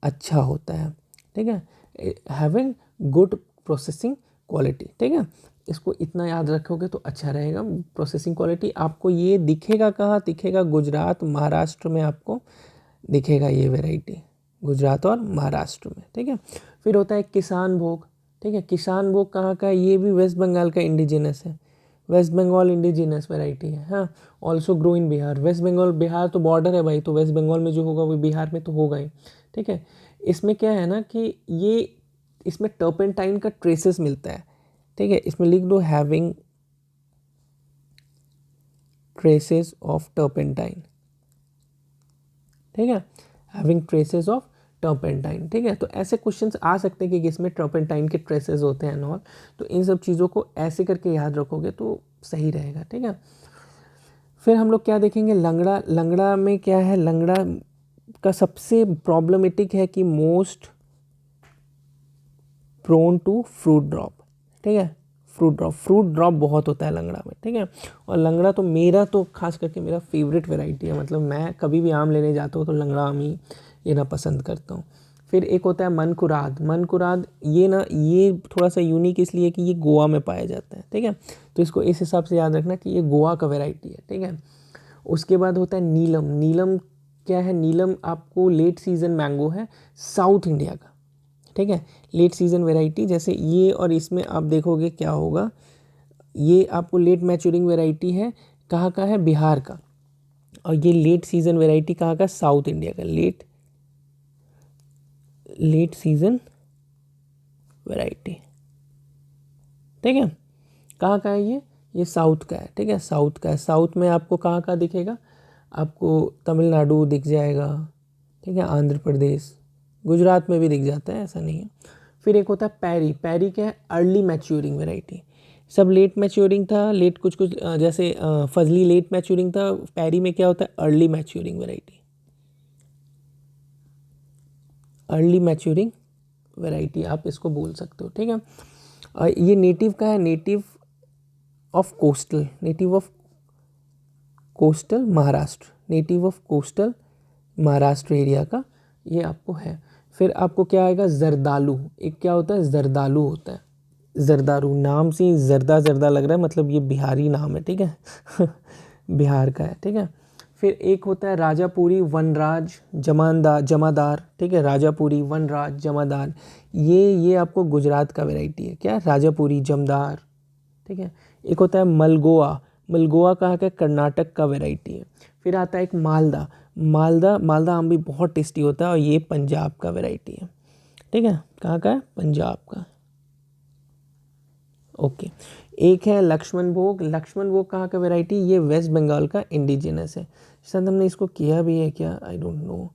अच्छा होता है, ठीक है, हैविंग गुड प्रोसेसिंग क्वालिटी, ठीक है। इसको इतना याद रखोगे तो अच्छा रहेगा। प्रोसेसिंग क्वालिटी आपको ये दिखेगा कहाँ, दिखेगा गुजरात महाराष्ट्र में आपको दिखेगा ये वैरायटी, गुजरात और महाराष्ट्र में, ठीक है। फिर होता है किसान भोग, ठीक है, किसान भोग कहाँ का है, ये भी वेस्ट बंगाल का इंडिजिनस है, वेस्ट बंगाल इंडिजिनस वैरायटी है, हाँ। Also grow in Bihar, West Bengal Bihar तो बॉर्डर है भाई, तो वेस्ट बंगाल में जो होगा वो बिहार में तो होगा ही, ठीक है। इसमें क्या है ना कि ये इसमें टर्पेंटाइन का ट्रेसेस मिलता है, ठीक है, इसमें लिख दो हैविंग ट्रेसेस ऑफ टर्पेंटाइन, ठीक है, हैविंग ट्रेसेस ऑफ टर्पेंटाइन, ठीक है। तो ऐसे क्वेश्चंस आ सकते हैं कि इसमें टर्पेंटाइन के ट्रेसेस होते हैं और, तो इन सब चीज़ों को ऐसे करके याद रखोगे तो सही रहेगा, ठीक है। फिर हम लोग क्या देखेंगे, लंगड़ा। लंगड़ा में क्या है, लंगड़ा का सबसे प्रॉब्लमेटिक है कि most prone to fruit drop, ठीक है, फ्रूट ड्रॉप बहुत होता है लंगड़ा में, ठीक है। और लंगड़ा तो मेरा तो खास करके मेरा फेवरेट वैरायटी है, मतलब मैं कभी भी आम लेने जाता हूँ तो लंगड़ा आम ही लेना पसंद करता हूँ। फिर एक होता है मनकुराद, ये ना ये थोड़ा सा यूनिक इसलिए कि ये गोवा में पाया जाता है, ठीक है, तो इसको इस हिसाब से याद रखना कि ये गोवा का वैरायटी है, ठीक है। उसके बाद होता है नीलम क्या है, नीलम आपको लेट सीजन मैंगो है साउथ इंडिया का, ठीक है, लेट सीजन वैरायटी। जैसे ये और इसमें आप देखोगे क्या होगा, ये आपको लेट मैच्योरिंग वैरायटी है, कहाँ का है, बिहार का। और ये लेट सीजन वैरायटी कहाँ का, साउथ इंडिया का, लेट सीजन वैरायटी, ठीक है। कहाँ का है ये साउथ का है, ठीक है, साउथ का है। साउथ में आपको कहाँ का दिखेगा, आपको तमिलनाडु दिख जाएगा, ठीक है, आंध्र प्रदेश, गुजरात में भी दिख जाता है, ऐसा नहीं है। फिर एक होता है पैरी। पैरी क्या है? Early maturing variety. सब लेट मैच्योरिंग था, लेट कुछ कुछ जैसे फजली लेट मैच्योरिंग था, पैरी में क्या होता है? Early maturing variety, early maturing variety आप इसको बोल सकते हो, ठीक है। ये नेटिव का है, native of coastal, native of coastal Maharashtra, native of coastal Maharashtra area का ये आपको है। फिर आपको क्या आएगा? जर्दालू। एक क्या होता है? जर्दालू होता है। जर्दारू नाम से ही जर्दा जर्दा लग रहा है, मतलब ये बिहारी नाम है, ठीक है बिहार का है, ठीक है। फिर एक होता है राजापुरी वनराज जमादार, ठीक है, राजापुरी वनराज जमादार, ये आपको गुजरात का वैरायटी है। क्या? राजापुरी जमदार, ठीक है। एक होता है मलगोआ। मलगोआ कहाँ का? कर्नाटक का वैरायटी है। फिर आता है एक मालदा। मालदा आम भी बहुत टेस्टी होता है और ये पंजाब का वैरायटी है, ठीक है। कहाँ का है? पंजाब का। ओके। एक है लक्ष्मण भोग। लक्ष्मण भोग कहाँ का वैरायटी? ये वेस्ट बंगाल का इंडिजिनस है। शायद हमने इसको किया भी है क्या, आई डोंट नो।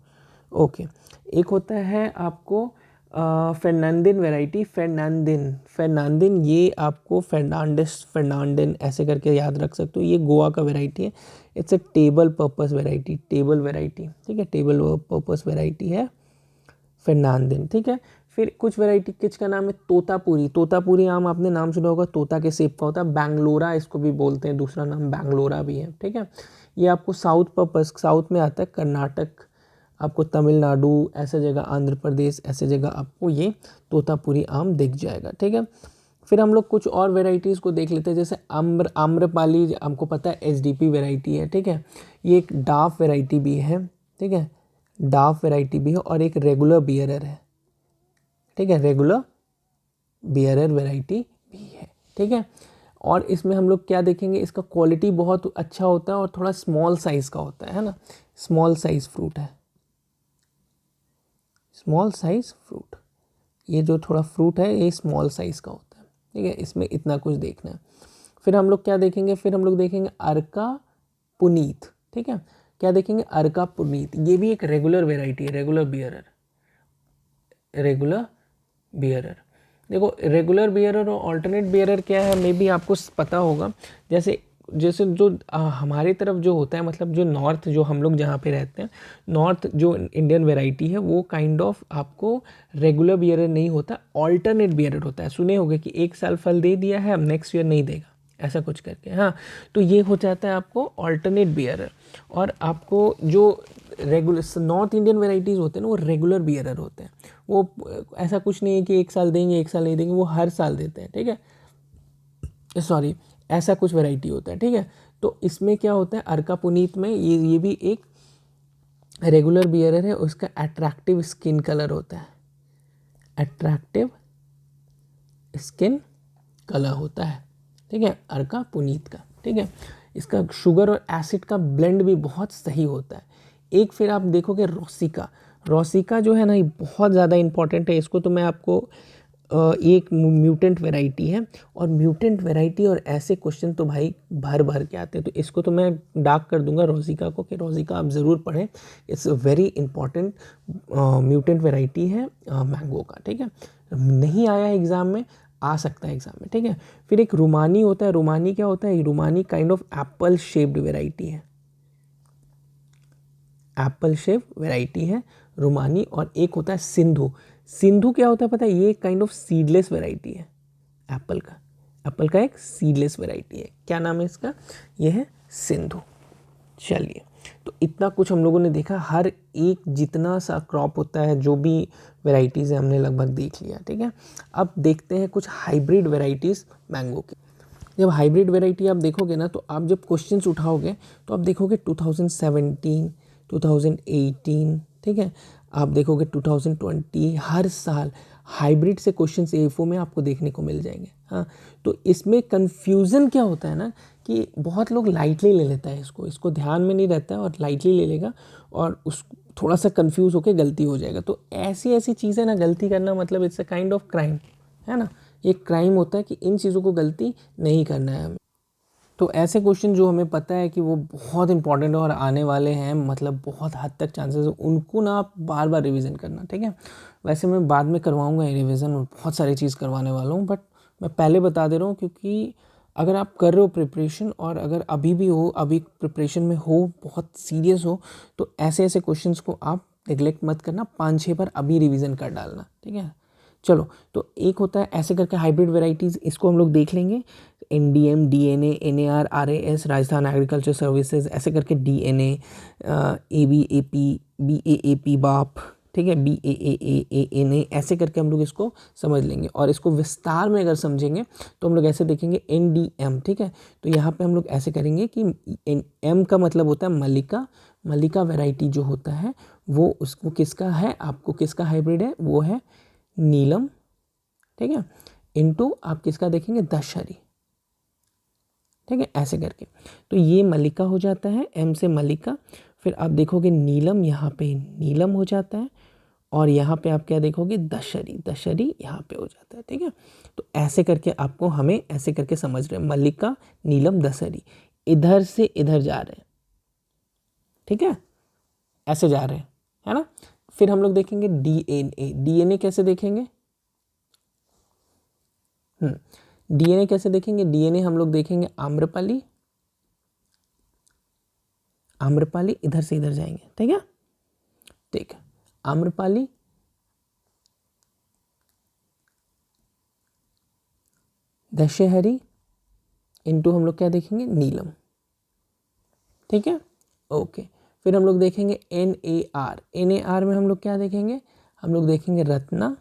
ओके। एक होता है आपको फेर्नांडिन वैरायटी। फेर्नांडिन ये आपको फेर्नांडिन ऐसे करके याद रख सकते हो। ये गोवा का वैरायटी है। It's a table purpose variety, ठीक है, टेबल पर्पस वैरायटी है फेर्नांडिन, ठीक है। फिर कुछ वैरायटी किच का नाम है तोतापुरी। तोतापुरी आम आपने नाम सुना होगा, तोता के सेप का होता है। बैंगलोरा इसको भी बोलते हैं, दूसरा नाम बैंगलोरा भी है, ठीक है। ये आपको साउथ में आता है, कर्नाटक, आपको तमिलनाडु ऐसे जगह, आंध्र प्रदेश ऐसे जगह आपको ये तोतापुरी आम दिख जाएगा, ठीक है। फिर हम लोग कुछ और वेराइटीज़ को देख लेते हैं, जैसे आम्रपाली, हमको पता है एचडीपी वेराइटी है, ठीक है। ये एक डाफ वेराइटी भी है, ठीक है, डाफ वेराइटी भी है। और एक रेगुलर बियरर है, ठीक है, रेगुलर बियरर वेराइटी भी है, ठीक है। और इसमें हम लोग क्या देखेंगे? इसका क्वालिटी बहुत अच्छा होता है और थोड़ा स्मॉल साइज़ का होता है ना, स्मॉल साइज़ फ्रूट है, स्मॉल साइज़ फ्रूट। ये जो थोड़ा फ्रूट है ये स्मॉल साइज़ का होता है, ठीक है। इसमें इतना कुछ देखना है। फिर हम लोग क्या देखेंगे? फिर हम लोग देखेंगे अर्का पुनीत, ठीक है। क्या देखेंगे? अर्का पुनीत। ये भी एक रेगुलर वेराइटी है, रेगुलर बियरर। देखो रेगुलर बियरर और ऑल्टरनेट बियरर क्या है, मे बी आपको पता होगा। जैसे जैसे जो हमारी तरफ जो होता है, मतलब जो नॉर्थ, जो हम लोग जहाँ पे रहते हैं, नॉर्थ जो इंडियन वैरायटी है वो काइंड ऑफ आपको रेगुलर बियरर नहीं होता, ऑल्टरनेट बियरर होता है। सुने होंगे कि एक साल फल दे दिया है, अब नेक्स्ट ईयर नहीं देगा, ऐसा कुछ करके, हाँ। तो ये हो जाता है आपको ऑल्टरनेट बियरर। और आपको जो रेगुलर नॉर्थ इंडियन वेराइटीज़ होते हैं ना, वो रेगुलर बियरर होते हैं। वो ऐसा कुछ नहीं है कि एक साल देंगे एक साल नहीं देंगे, वो हर साल देते हैं, ठीक है। सॉरी, ऐसा कुछ वैरायटी होता है, ठीक है। तो इसमें क्या होता है, अर्का पुनीत में ये भी एक रेगुलर बियरर है। उसका अट्रैक्टिव स्किन कलर होता है, अट्रैक्टिव स्किन कलर होता है, ठीक है, अर्का पुनीत का, ठीक है। इसका शुगर और एसिड का ब्लेंड भी बहुत सही होता है। एक फिर आप देखोगे रोसिका जो है ना, ये बहुत ज़्यादा इंपॉर्टेंट है। इसको तो मैं आपको एक म्यूटेंट वैरायटी है, और म्यूटेंट वैरायटी और ऐसे क्वेश्चन तो भाई भर भर के आते हैं। तो इसको तो मैं डाक कर दूंगा रोसिका को, कि रोसिका आप ज़रूर पढ़ें। It's very important mutant variety है मैंगो का, ठीक है। नहीं आया एग्ज़ाम में, आ सकता है एग्ज़ाम में, ठीक है। फिर एक रुमानी होता है। रुमानी क्या होता है? Rumani kind of apple shaped variety है, एप्पल शेप वैरायटी है रुमानी। और एक होता है सिंधु। सिंधु क्या होता है पता है? ये काइंड ऑफ सीडलेस वैरायटी है एप्पल का एक सीडलेस वैरायटी है। क्या नाम है इसका? ये है सिंधु। चलिए, तो इतना कुछ हम लोगों ने देखा। हर एक जितना सा क्रॉप होता है, जो भी वैरायटीज़ है, हमने लगभग देख लिया, ठीक है। अब देखते हैं कुछ हाइब्रिड वैरायटीज़ मैंगो की। जब हाइब्रिड वैरायटी आप देखोगे ना, तो आप जब क्वेश्चंस उठाओगे तो आप देखोगे 2017, 2018, ठीक है, आप देखोगे 2020, हर साल हाइब्रिड से क्वेश्चंस एफओ में आपको देखने को मिल जाएंगे, हाँ। तो इसमें कन्फ्यूज़न क्या होता है ना, कि बहुत लोग लाइटली ले लेता है इसको ध्यान में नहीं रहता है और लाइटली ले लेगा, और उस थोड़ा सा कन्फ्यूज़ होकर गलती हो जाएगा। तो ऐसी ऐसी चीज़ें ना, गलती करना मतलब it's a kind of crime, है ना। ये क्राइम होता है कि इन चीज़ों को गलती नहीं करना है हमें। तो ऐसे क्वेश्चन जो हमें पता है कि वो बहुत इंपॉर्टेंट और आने वाले हैं, मतलब बहुत हद तक चांसेस है, उनको ना आप बार बार रिवीजन करना, ठीक है। वैसे मैं बाद में करवाऊंगा रिवीजन और बहुत सारी चीज़ करवाने वाला हूँ, बट मैं पहले बता दे रहा हूँ क्योंकि अगर आप कर रहे हो प्रिपरेशन और अगर अभी भी हो, अभी प्रिपरेशन में हो, बहुत सीरियस हो, तो ऐसे ऐसे क्वेश्चंस को आप नेग्लेक्ट मत करना, 5-6 बार अभी रिवीजन कर डालना, ठीक है। चलो, तो एक होता है ऐसे करके हाइब्रिड वेराइटीज़, इसको हम लोग देख लेंगे। NDM, DNA, NAR, RAS, Rajasthan agriculture services, ऐसे करके डीएनए, एबीएपी, बीएएपी, बाप, ठीक है, बीएएएएनए, ऐसे करके हम लोग इसको समझ लेंगे। और इसको विस्तार में अगर समझेंगे तो हम लोग ऐसे देखेंगे एनडीएम, ठीक है। तो यहाँ पे हम लोग ऐसे करेंगे कि एम का मतलब होता है मल्लिका, मल्लिका वैरायटी जो होता है वो उसको किसका है, आपको किसका हाइब्रिड है, वो है नीलम, ठीक है। इनटू आप किसका देखेंगे, दशहरी, ठीक है, ऐसे करके। तो ये मल्लिका हो जाता है, एम से मल्लिका। फिर आप देखोगे नीलम, यहाँ पे नीलम हो जाता है, और यहाँ पे आप क्या देखोगे, दशहरी, दशहरी यहाँ पे हो जाता है, ठीक है। तो ऐसे करके आपको हमें ऐसे करके समझ रहे हैं, मल्लिका, नीलम, दशहरी, इधर से इधर जा रहे हैं, ठीक है, ऐसे जा रहे हैं, है ना। फिर हम लोग देखेंगे डीएनए, डीएनए कैसे देखेंगे, डीएनए कैसे देखेंगे, डीएनए हम लोग देखेंगे आम्रपाली, आम्रपाली इधर से इधर जाएंगे, ठीक है, ठीक है, आम्रपाली, दशहरी, इनटू हम लोग क्या देखेंगे, नीलम, ठीक है, ओके। फिर हम लोग देखेंगे N A R, N A R में हम लोग क्या देखेंगे, हम लोग देखेंगे रत्ना,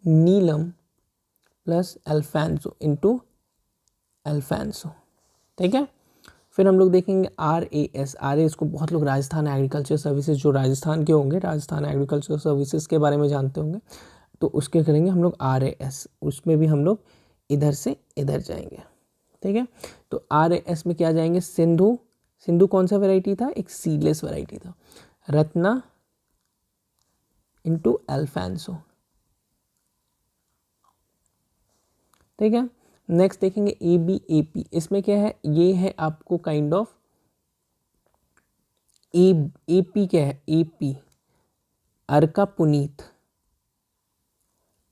नीलम प्लस अल्फांसो इनटू अल्फांसो, ठीक है। फिर हम लोग देखेंगे R A S, R A S को बहुत लोग राजस्थान एग्रीकल्चर सर्विसेज, जो राजस्थान के होंगे, राजस्थान एग्रीकल्चर सर्विसेज के बारे में जानते होंगे, तो उसके करेंगे हम लोग आर ए एस, उसमें भी हम लोग इधर से इधर जाएंगे, ठीक है। तो आर ए एस में क्या जाएंगे, सिंधु, सिंधु कौन सा वैरायटी था, एक सीडलेस वैरायटी था, रत्ना इनटू अल्फांसो, ठीक है। नेक्स्ट देखेंगे ए बी ए पी, इसमें क्या है, ये है आपको काइंड ऑफ ए पी, क्या है, ए पी, अर्का पुनीत,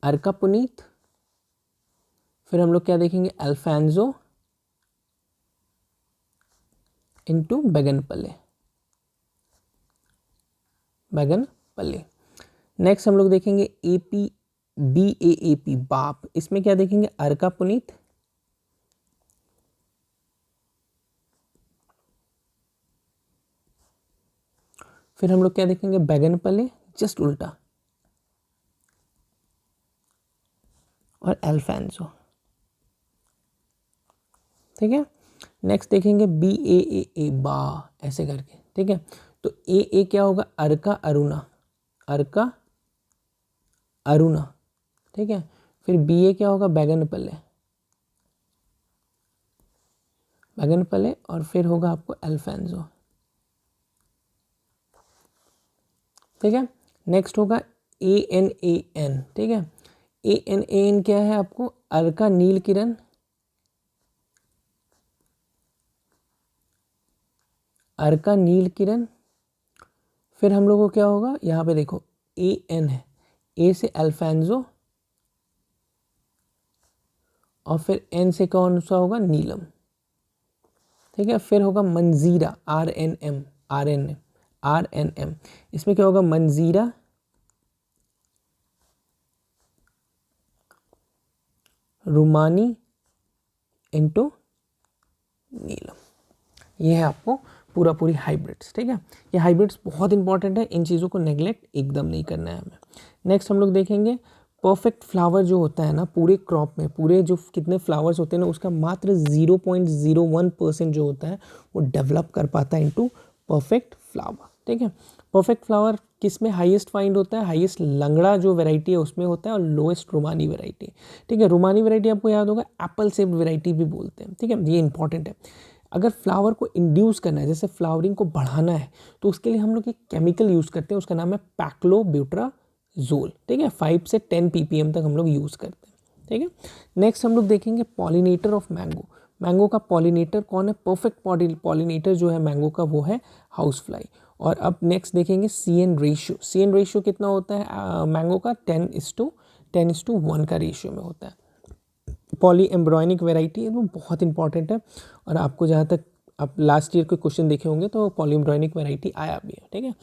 अर्का पुनीत। फिर हम लोग क्या देखेंगे, अल्फांसो इनटू बैगनपल्ले, बैगनपल्ले। नेक्स्ट हम लोग देखेंगे A P, B A P, बाप, इसमें क्या देखेंगे, अर्का पुनीत, फिर हम लोग क्या देखेंगे, बैगनपल्ले, जस्ट उल्टा, और अल्फांसो, ठीक है। नेक्स्ट देखेंगे बी ए बा, ऐसे करके, ठीक है। तो ए क्या होगा, अर्का अरुणा, अर्का अरुणा, ठीक है। फिर बी ए क्या होगा, बैगनपल्ले, बैगनपल्ले, और फिर होगा आपको अल्फांसो, ठीक है। नेक्स्ट होगा ए एन, ठीक है। ए एन क्या है आपको, अर्का नील किरण, अर्का नील किरण। फिर हम लोगों को क्या होगा, यहाँ पे देखो ए एन है, ए से अल्फांसो, और फिर एन से कौन सा होगा, नीलम, ठीक है। फिर होगा Manjira, R N M, R N M, R N M, इसमें क्या होगा, मंजीरा, रुमानी इनटू नीलम। ये है आपको पूरा पूरी हाइब्रिड्स, ठीक है। ये हाइब्रिड्स बहुत इंपॉर्टेंट है, इन चीज़ों को नेग्लेक्ट एकदम नहीं करना है हमें। नेक्स्ट हम लोग देखेंगे परफेक्ट फ्लावर जो होता है ना, पूरे क्रॉप में पूरे जो कितने फ्लावर्स होते हैं ना, उसका मात्र 0.01% जो होता है वो डेवलप कर पाता है इनटू परफेक्ट फ्लावर, ठीक है। परफेक्ट फ्लावर किस में हाईएस्ट फाइंड होता है, हाईएस्ट लंगड़ा जो वैरायटी है उसमें होता है, और लोएस्ट रोमानी वैरायटी, ठीक है। रोमानी वैरायटी आपको याद होगा एप्पल शेप्ड वैरायटी भी बोलते हैं, ठीक है, ये इंपॉर्टेंट है। अगर फ्लावर को इंड्यूस करना है, जैसे फ्लावरिंग को बढ़ाना है, तो उसके लिए हम लोग एक केमिकल यूज़ करते हैं, उसका नाम है पैक्लोब्यूट्राजोल, ठीक है। 5 से 10 ppm तक हम लोग यूज़ करते हैं, ठीक है। नेक्स्ट हम लोग देखेंगे पॉलिनेटर ऑफ मैंगो। मैंगो का पॉलिनेटर कौन है? परफेक्ट पॉलिनेटर जो है मैंगो का वो है हाउस फ्लाई। और अब नेक्स्ट देखेंगे CN रेशियो। CN रेशियो कितना होता है मैंगो का? 10:1 का रेशियो में होता है। पॉली एम्ब्रॉयनिक वेराइटी है वो बहुत इंपॉर्टेंट है, और आपको जहाँ तक आप लास्ट ईयर के क्वेश्चन देखे होंगे तो पॉली एम्ब्रॉयनिक वेराइटी आया भी है, ठीक है।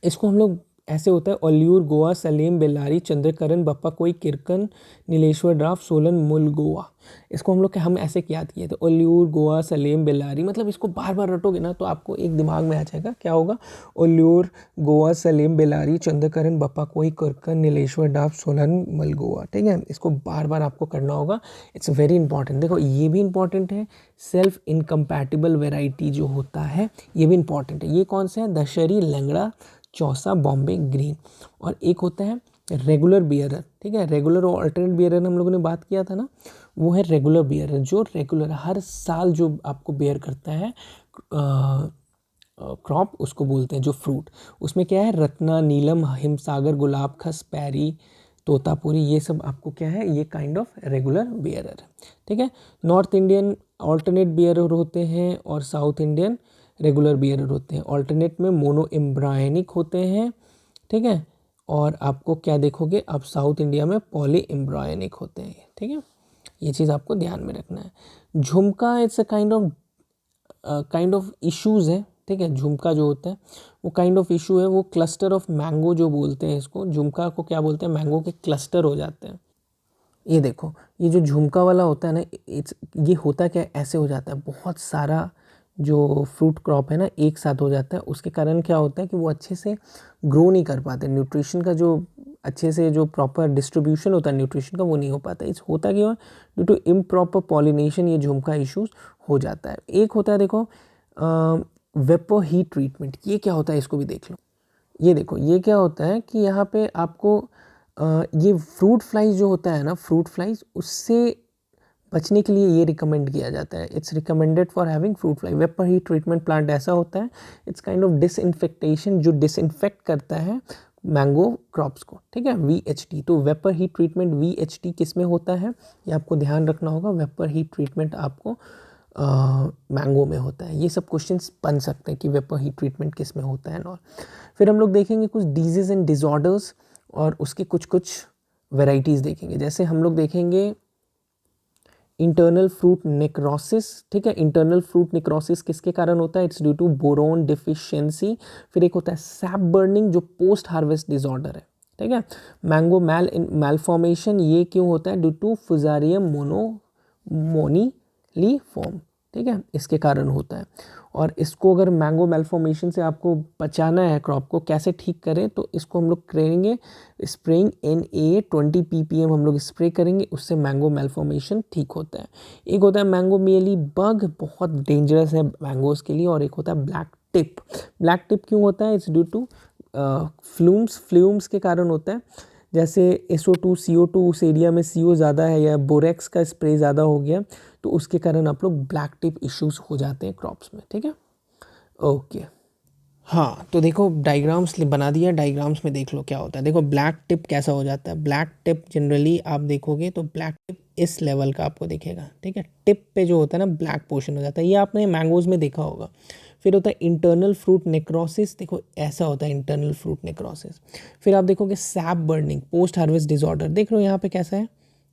इसको हम लोग ऐसे होता है ओल्यूर, गोवा, सलेम, बेल्लारी, चंद्रकरण, बप्पा कोई, किरकन, नीलेश्वर ड्राफ्ट, सोलन, मुल, गोवा। इसको हम लोग हम ऐसे याद किए थे, ओल्यूर, गोवा, सलेम, बेल्लारी। मतलब इसको बार बार रटोगे ना तो आपको एक दिमाग में आ जाएगा, क्या होगा? ओल्यूर, गोवा, सलेम, बेल्लारी, चंद्रकरण, बप्पा कोई, किरकन, नीलेश्वर ड्राफ्ट, सोलन, मुल, गोवा, ठीक है। इसको बार बार आपको करना होगा, इट्स वेरी इंपॉर्टेंट। देखो ये भी इंपॉर्टेंट है, सेल्फ इनकम्पैटिबल वेराइटी जो होता है ये भी इंपॉर्टेंट है। ये कौन सा है? दशहरी, लंगड़ा, चौसा, बॉम्बे ग्रीन। और एक होता है रेगुलर बियरर, ठीक है। रेगुलर और अल्टरनेट बियरर हम लोगों ने बात किया था ना, वो है रेगुलर बियरर, जो रेगुलर हर साल जो आपको बेयर करता है क्रॉप, उसको बोलते हैं जो फ्रूट। उसमें क्या है? रत्ना, नीलम, हिमसागर, गुलाब खस, पैरी, तोतापुरी, ये सब आपको क्या है? ये काइंड ऑफ रेगुलर बियरर है, ठीक है। नॉर्थ इंडियन ऑल्टरनेट बियरर होते हैं और साउथ इंडियन रेगुलर बियरर होते हैं। ऑल्टरनेट में मोनो एम्ब्रायनिक होते हैं, ठीक है। और आपको क्या देखोगे आप साउथ इंडिया में पॉली एम्ब्रायनिक होते हैं, ठीक है। ये चीज़ आपको ध्यान में रखना है। झुमका it's a kind of issues है, ठीक है। झुमका जो होता है वो काइंड ऑफ इशू है, वो क्लस्टर ऑफ मैंगो जो बोलते हैं इसको, झुमका को क्या बोलते हैं? मैंगो के क्लस्टर हो जाते हैं। ये देखो, ये जो झुमका वाला होता है ना, ये होता क्या है? ऐसे हो जाता है, बहुत सारा जो फ्रूट क्रॉप है ना एक साथ हो जाता है। उसके कारण क्या होता है कि वो अच्छे से ग्रो नहीं कर पाते, न्यूट्रिशन का जो अच्छे से जो प्रॉपर डिस्ट्रीब्यूशन होता है न्यूट्रिशन का वो नहीं हो पाता। इस होता क्यों है? ड्यू टू इम्प्रॉपर पॉलिनेशन ये झुमका इश्यूज हो जाता है। एक होता है देखो वेपर हीट ट्रीटमेंट। ये क्या होता है इसको भी देख लो। ये देखो ये क्या होता है कि यहाँ पे आपको ये फ्रूट फ्लाइज जो होता है ना, फ्रूट फ्लाइज, उससे बचने के लिए ये रिकमेंड किया जाता है। It's recommended for having fruit fly. Vapour heat treatment plant ऐसा होता है, इट्स काइंड ऑफ डिसइंफेक्टेशन, जो डिसइंफेक्ट करता है मैंगो क्रॉप्स को, ठीक है। VHT, तो वेपर हीट ट्रीटमेंट VHT किस में होता है ये आपको ध्यान रखना होगा। वेपर हीट ट्रीटमेंट आपको मैंगो में होता है। ये सब क्वेश्चंस बन सकते हैं कि वेपर हीट ट्रीटमेंट किस में होता है और फिर हम लोग देखेंगे कुछ डिजीज़ एंड डिसऑर्डर्स और उसके कुछ कुछ वेराइटीज़ देखेंगे। जैसे हम लोग देखेंगे इंटरनल फ्रूट नेक्रोसिस, ठीक है। इंटरनल फ्रूट नेक्रोसिस किसके कारण होता है? It's due to boron deficiency. फिर एक होता है सैप बर्निंग जो पोस्ट हार्वेस्ट डिसऑर्डर है, ठीक है। मैंगो मैलफॉर्मेशन, ये क्यों होता है? ड्यू टू फुजारियम मोनोमोनीलीफॉर्म, ठीक है, इसके कारण होता है। और इसको अगर मैंगो मैलफॉर्मेशन से आपको बचाना है, क्रॉप को कैसे ठीक करें, तो इसको हम लोग करेंगे स्प्रेइंग NA 20 ppm हम लोग स्प्रे करेंगे, उससे मैंगो मैलफॉर्मेशन ठीक होता है। एक होता है मैंगो मियली बग, बहुत डेंजरस है मैंगोज़ के लिए। और एक होता है ब्लैक टिप। ब्लैक टिप क्यों होता है? इट्स ड्यू टू फ्लूम्स के कारण होता है। जैसे SO2 CO2 उस एरिया में CO ज़्यादा है या बोरेक्स का स्प्रे ज़्यादा हो गया तो उसके कारण आप लोग ब्लैक टिप इश्यूज हो जाते हैं क्रॉप्स में, ठीक है। ओके, हाँ तो देखो डायग्राम्स बना दिया, डायग्राम्स में देख लो क्या होता है। देखो ब्लैक टिप कैसा हो जाता है। ब्लैक टिप जनरली आप देखोगे तो ब्लैक टिप इस लेवल का आपको दिखेगा, ठीक है। टिप पे जो होता है ना ब्लैक पोर्शन हो जाता है, ये आपने मैंगोज़ में देखा होगा। फिर होता है इंटरनल फ्रूट नेक्रोसिस, देखो ऐसा होता है इंटरनल फ्रूट नेक्रोसिस। फिर आप देखोगे SAP burning, post harvest disorder, देख लो यहाँ पे कैसा है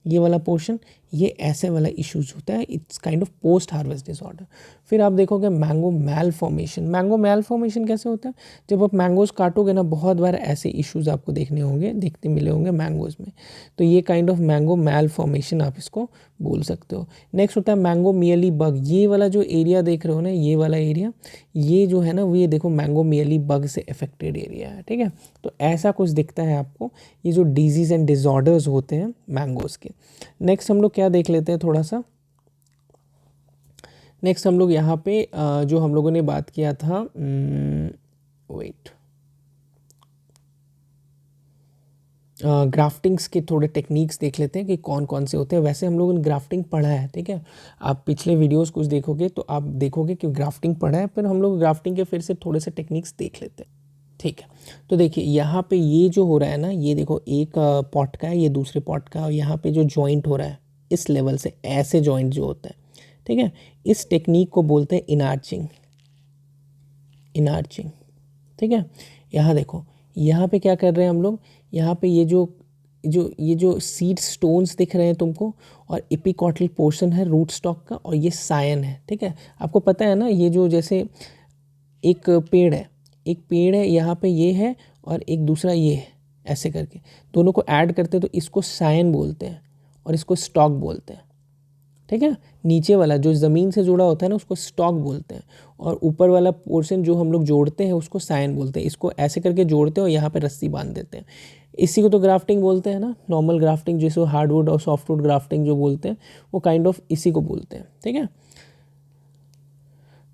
ये वाला पोर्शन, ये ऐसे वाला इश्यूज होता है, it's kind of post harvest disorder. फिर आप देखोगे मैंगो मैल फॉर्मेशन। मैंगो मैल फॉर्मेशन कैसे होता है? जब आप मैंगोज काटोगे ना, बहुत बार ऐसे इश्यूज आपको देखते मिले होंगे मैंगोज में, तो ये kind of mango malformation आप इसको बोल सकते हो। नेक्स्ट होता है मैंगो मियली बग। ये वाला जो एरिया देख रहे हो ना, ये वाला एरिया, ये जो है ना वो ये देखो मैंगो मियली बग से अफेक्टेड एरिया है, ठीक है। तो ऐसा कुछ दिखता है आपको, ये जो डिजीज़ एंड डिसऑर्डर्स होते हैं मैंगोज़ के। नेक्स्ट हम लोग क्या देख लेते हैं थोड़ा सा। नेक्स्ट हम लोग यहाँ पे जो हम लोगों ने बात किया था, वेट, ग्राफ्टिंग्स के थोड़े टेक्निक्स देख लेते हैं कि कौन कौन से होते हैं। वैसे हम लोगों ने ग्राफ्टिंग पढ़ा है, ठीक है। आप पिछले वीडियोस कुछ देखोगे तो आप देखोगे कि ग्राफ्टिंग पढ़ा है, फिर हम लोग ग्राफ्टिंग के फिर से थोड़े से टेक्निक्स देख लेते हैं, ठीक है, तो देखिए यहाँ पे ये जो हो रहा है ना, ये देखो एक पॉट का है, ये दूसरे पॉट का है, और यहाँ पे जो जॉइंट हो रहा है इस लेवल से ऐसे जॉइंट जो होता है, ठीक है, इस टेक्निक को बोलते हैं इनार्चिंग। इनार्चिंग, ठीक है। यहाँ देखो, यहाँ पे क्या कर रहे हैं हम लोग, यहाँ पे ये जो सीड स्टोन्स दिख रहे हैं तुमको, और एपिकॉटल पोर्शन है रूट स्टॉक का, और ये सायन है, ठीक है। आपको पता है ना, ये जो जैसे एक पेड़ है यहाँ पे ये है, और एक दूसरा ये है, ऐसे करके दोनों को ऐड करते हैं तो इसको सायन बोलते हैं, और इसको स्टॉक बोलते हैं, ठीक है। नीचे वाला जो ज़मीन से जुड़ा होता है ना उसको स्टॉक बोलते हैं, और ऊपर वाला पोर्शन जो हम लोग जोड़ते हैं उसको सायन बोलते हैं। इसको ऐसे करके जोड़ते हैं और यहाँ पे रस्सी बांध देते हैं, इसी को तो ग्राफ्टिंग बोलते हैं ना। नॉर्मल ग्राफ्टिंग जिसको हार्डवुड और सॉफ्टवुड ग्राफ्टिंग जो बोलते हैं, वो काइंड ऑफ इसी को बोलते हैं, ठीक है।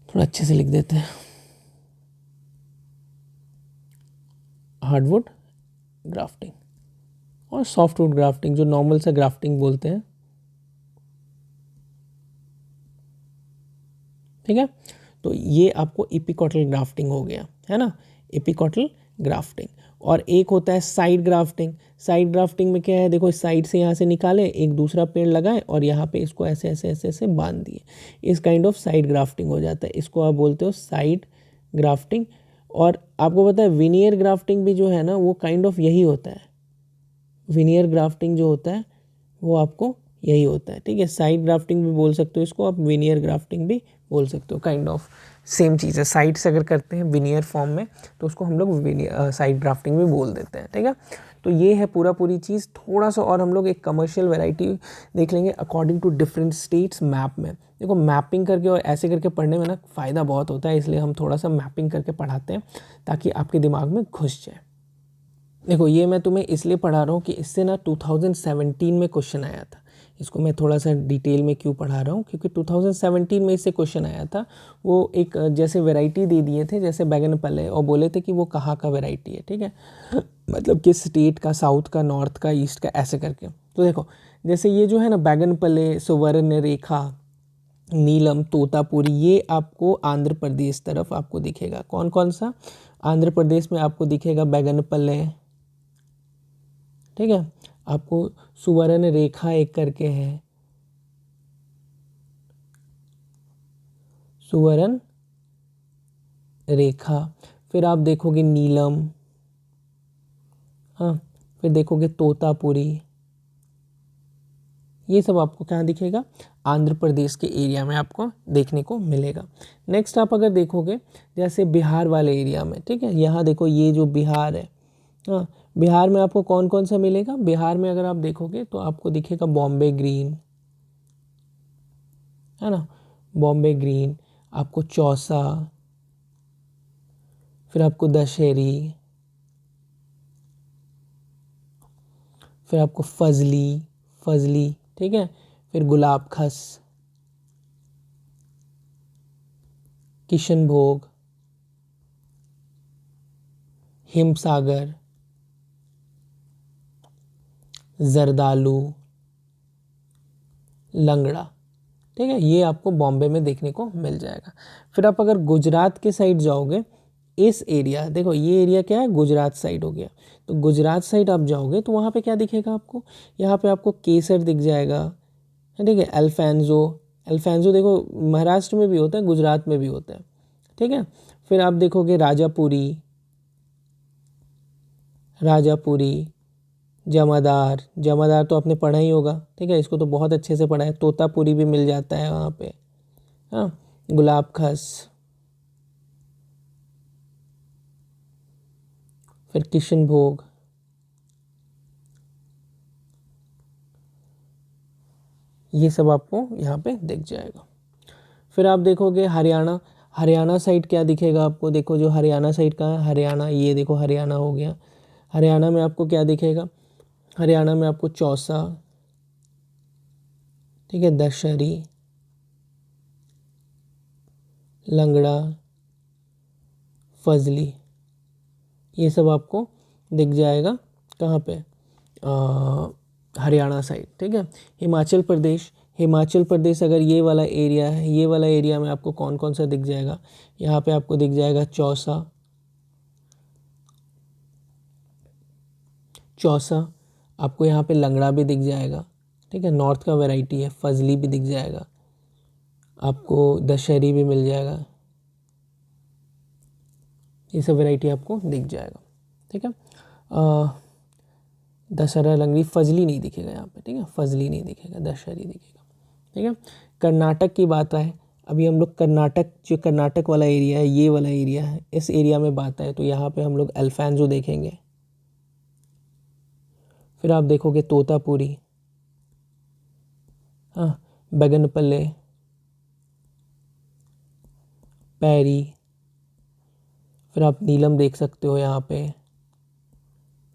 थोड़ा अच्छे से लिख देते हैं, हार्डवुड ग्राफ्टिंग और सॉफ्टवुड ग्राफ्टिंग जो नॉर्मल सा ग्राफ्टिंग बोलते हैं, ठीक है। तो ये आपको एपिकॉटल ग्राफ्टिंग हो गया है ना, एपिकॉटल ग्राफ्टिंग। और एक होता है साइड ग्राफ्टिंग। साइड ग्राफ्टिंग में क्या है, देखो इस साइड से यहाँ से निकाले, एक दूसरा पेड़ लगाए और यहाँ पे इसको ऐसे ऐसे ऐसे ऐसे बांध दिए, इस काइंड ऑफ साइड ग्राफ्टिंग हो जाता है। इसको आप बोलते हो साइड ग्राफ्टिंग। और आपको पता है विनियर ग्राफ्टिंग भी जो है ना वो काइंड ऑफ यही होता है। विनियर ग्राफ्टिंग जो होता है वो आपको यही होता है, ठीक है। साइड ग्राफ्टिंग भी बोल सकते हो इसको आप, विनियर ग्राफ्टिंग भी बोल सकते हो, काइंड ऑफ सेम चीज़ है। साइड से अगर करते हैं विनियर फॉर्म में तो उसको हम लोग साइड ग्राफ्टिंग भी बोल देते हैं, ठीक है। तो ये है पूरी चीज़। थोड़ा सा और हम लोग एक कमर्शियल वैरायटी देख लेंगे according to different states map में। देखो मैपिंग करके और ऐसे करके पढ़ने में ना फ़ायदा बहुत होता है, इसलिए हम थोड़ा सा मैपिंग करके पढ़ाते हैं ताकि आपके दिमाग में घुस जाए। देखो ये मैं तुम्हें इसलिए पढ़ा रहा हूँ कि इससे ना 2017 में क्वेश्चन आया था। इसको मैं थोड़ा सा डिटेल में क्यों पढ़ा रहा हूँ, क्योंकि 2017 में इससे क्वेश्चन आया था। वो एक जैसे वैरायटी दे दिए थे जैसे बैगन पल्ले, और बोले थे कि वो कहाँ का वैरायटी है, ठीक है, मतलब किस स्टेट का, साउथ का, नॉर्थ का, ईस्ट का, ऐसे करके। तो देखो जैसे ये जो है ना बैगन पल्ले, सुवर्ण रेखा, नीलम, तोतापुरी, ये आपको आंध्र प्रदेश तरफ आपको दिखेगा। कौन कौन सा, आंध्र प्रदेश में आपको दिखेगा बैगन पल्ले, ठीक है। आपको सुवर्ण रेखा एक करके है, सुवर्ण रेखा। फिर आप देखोगे नीलम, हाँ, फिर देखोगे तोतापुरी, ये सब आपको कहाँ दिखेगा, आंध्र प्रदेश के एरिया में आपको देखने को मिलेगा। नेक्स्ट आप अगर देखोगे जैसे बिहार वाले एरिया में, ठीक है, यहाँ देखो ये जो बिहार है, हाँ, बिहार में आपको कौन कौन सा मिलेगा। बिहार में अगर आप देखोगे तो आपको दिखेगा बॉम्बे ग्रीन, है ना, बॉम्बे ग्रीन, आपको चौसा, फिर आपको दशहरी, फिर आपको फजली, फजली, ठीक है, फिर गुलाब खस, किशनभोग, हिमसागर, जरदालू, लंगड़ा, ठीक है, ये आपको बॉम्बे में देखने को मिल जाएगा। फिर आप अगर गुजरात के साइड जाओगे, इस एरिया देखो ये एरिया क्या है, गुजरात साइड हो गया, तो गुजरात साइड आप जाओगे तो वहाँ पे क्या दिखेगा आपको, यहाँ पे आपको केसर दिख जाएगा, ठीक है, अल्फांजो, अल्फांजो देखो महाराष्ट्र में भी होता है, गुजरात में भी होता है, ठीक है। फिर आप देखोगे राजापुरी, राजापुरी, जमादार, जमादार तो आपने पढ़ा ही होगा, ठीक है, इसको तो बहुत अच्छे से पढ़ा है। तोतापुरी भी मिल जाता है वहाँ पे, हाँ, गुलाब खस, फिर किशनभोग, ये सब आपको यहाँ पे दिख जाएगा। फिर आप देखोगे हरियाणा, हरियाणा साइड क्या दिखेगा आपको, देखो जो हरियाणा साइड का है, हरियाणा, ये देखो हरियाणा हो गया। हरियाणा में आपको क्या दिखेगा, हरियाणा में आपको चौसा, ठीक है, दशहरी, लंगड़ा, फजली, ये सब आपको दिख जाएगा कहाँ पे, हरियाणा साइड, ठीक है। हिमाचल प्रदेश, हिमाचल प्रदेश अगर ये वाला एरिया है, ये वाला एरिया में आपको कौन कौन सा दिख जाएगा, यहाँ पे आपको दिख जाएगा चौसा, चौसा, आपको यहाँ पे लंगड़ा भी दिख जाएगा, ठीक है, नॉर्थ का वैरायटी है। फजली भी दिख जाएगा आपको, दशहरी भी मिल जाएगा, ये सब वैरायटी आपको दिख जाएगा, ठीक है। दशहरा, लंगड़ी, फजली नहीं दिखेगा यहाँ पे, ठीक है, फजली नहीं दिखेगा, दशहरी दिखेगा, ठीक है। कर्नाटक की बात आए, अभी हम लोग कर्नाटक, जो कर्नाटक वाला एरिया है, ये वाला एरिया है, इस एरिया में बात आए तो यहाँ पे हम लोग अल्फांजो देखेंगे। फिर आप देखोगे तोतापुरी, हाँ, बैगनपल्ले, पैरी, फिर आप नीलम देख सकते हो यहाँ पे,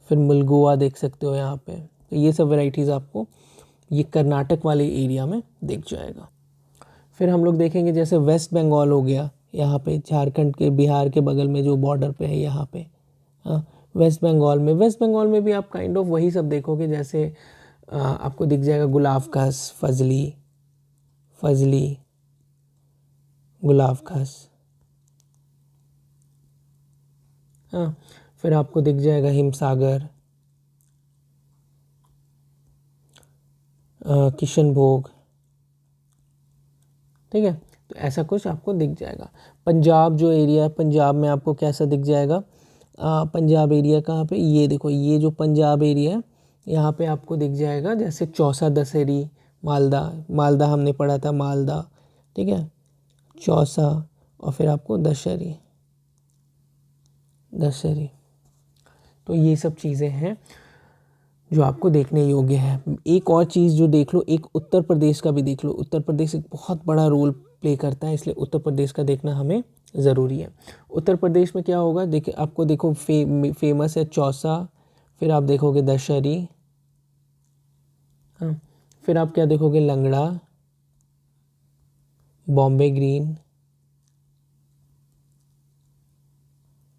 फिर मुलगुआ देख सकते हो यहाँ पे। तो ये सब वैरायटीज़ आपको ये कर्नाटक वाले एरिया में दिख जाएगा। फिर हम लोग देखेंगे जैसे वेस्ट बंगाल हो गया, यहाँ पे झारखंड के, बिहार के बगल में जो बॉर्डर पे है यहाँ पे, हाँ, वेस्ट बंगाल में भी आप काइंड ऑफ वही सब देखोगे, जैसे आपको दिख जाएगा गुलाब खास, फजली, गुलाब खास, हाँ। फिर आपको दिख जाएगा हिमसागर, किशनभोग, ठीक है। तो ऐसा कुछ आपको दिख जाएगा। पंजाब जो एरिया है, पंजाब में आपको कैसा दिख जाएगा, पंजाब एरिया कहाँ पे, ये देखो, ये जो पंजाब एरिया है यहाँ पे आपको दिख जाएगा जैसे चौसा, दशहरी, मालदा हमने पढ़ा था, मालदा, ठीक है, चौसा, और फिर आपको दशहरी। तो ये सब चीज़ें हैं जो आपको देखने योग्य है। एक और चीज़ जो देख लो, एक उत्तर प्रदेश का भी देख लो। उत्तर प्रदेश एक बहुत बड़ा रोल प्ले करता है, इसलिए उत्तर प्रदेश का देखना हमें ज़रूरी है। उत्तर प्रदेश में क्या होगा, देखिए आपको, देखो फेमस है चौसा, फिर आप देखोगे दशहरी, हाँ, फिर आप क्या देखोगे, लंगड़ा, बॉम्बे ग्रीन,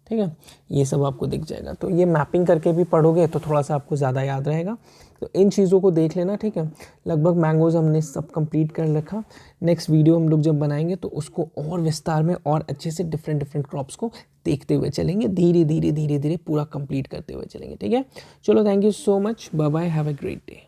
ठीक है, ये सब आपको दिख जाएगा। तो ये मैपिंग करके भी पढ़ोगे तो थोड़ा सा आपको ज़्यादा याद रहेगा। तो इन चीज़ों को देख लेना, ठीक है। लगभग मैंगोज़ हमने सब कंप्लीट कर रखा। नेक्स्ट वीडियो हम लोग जब बनाएंगे तो उसको और विस्तार में और अच्छे से डिफरेंट क्रॉप्स को देखते हुए चलेंगे, धीरे धीरे पूरा कंप्लीट करते हुए चलेंगे, ठीक है। चलो, thank you so much, bye bye, have a great day.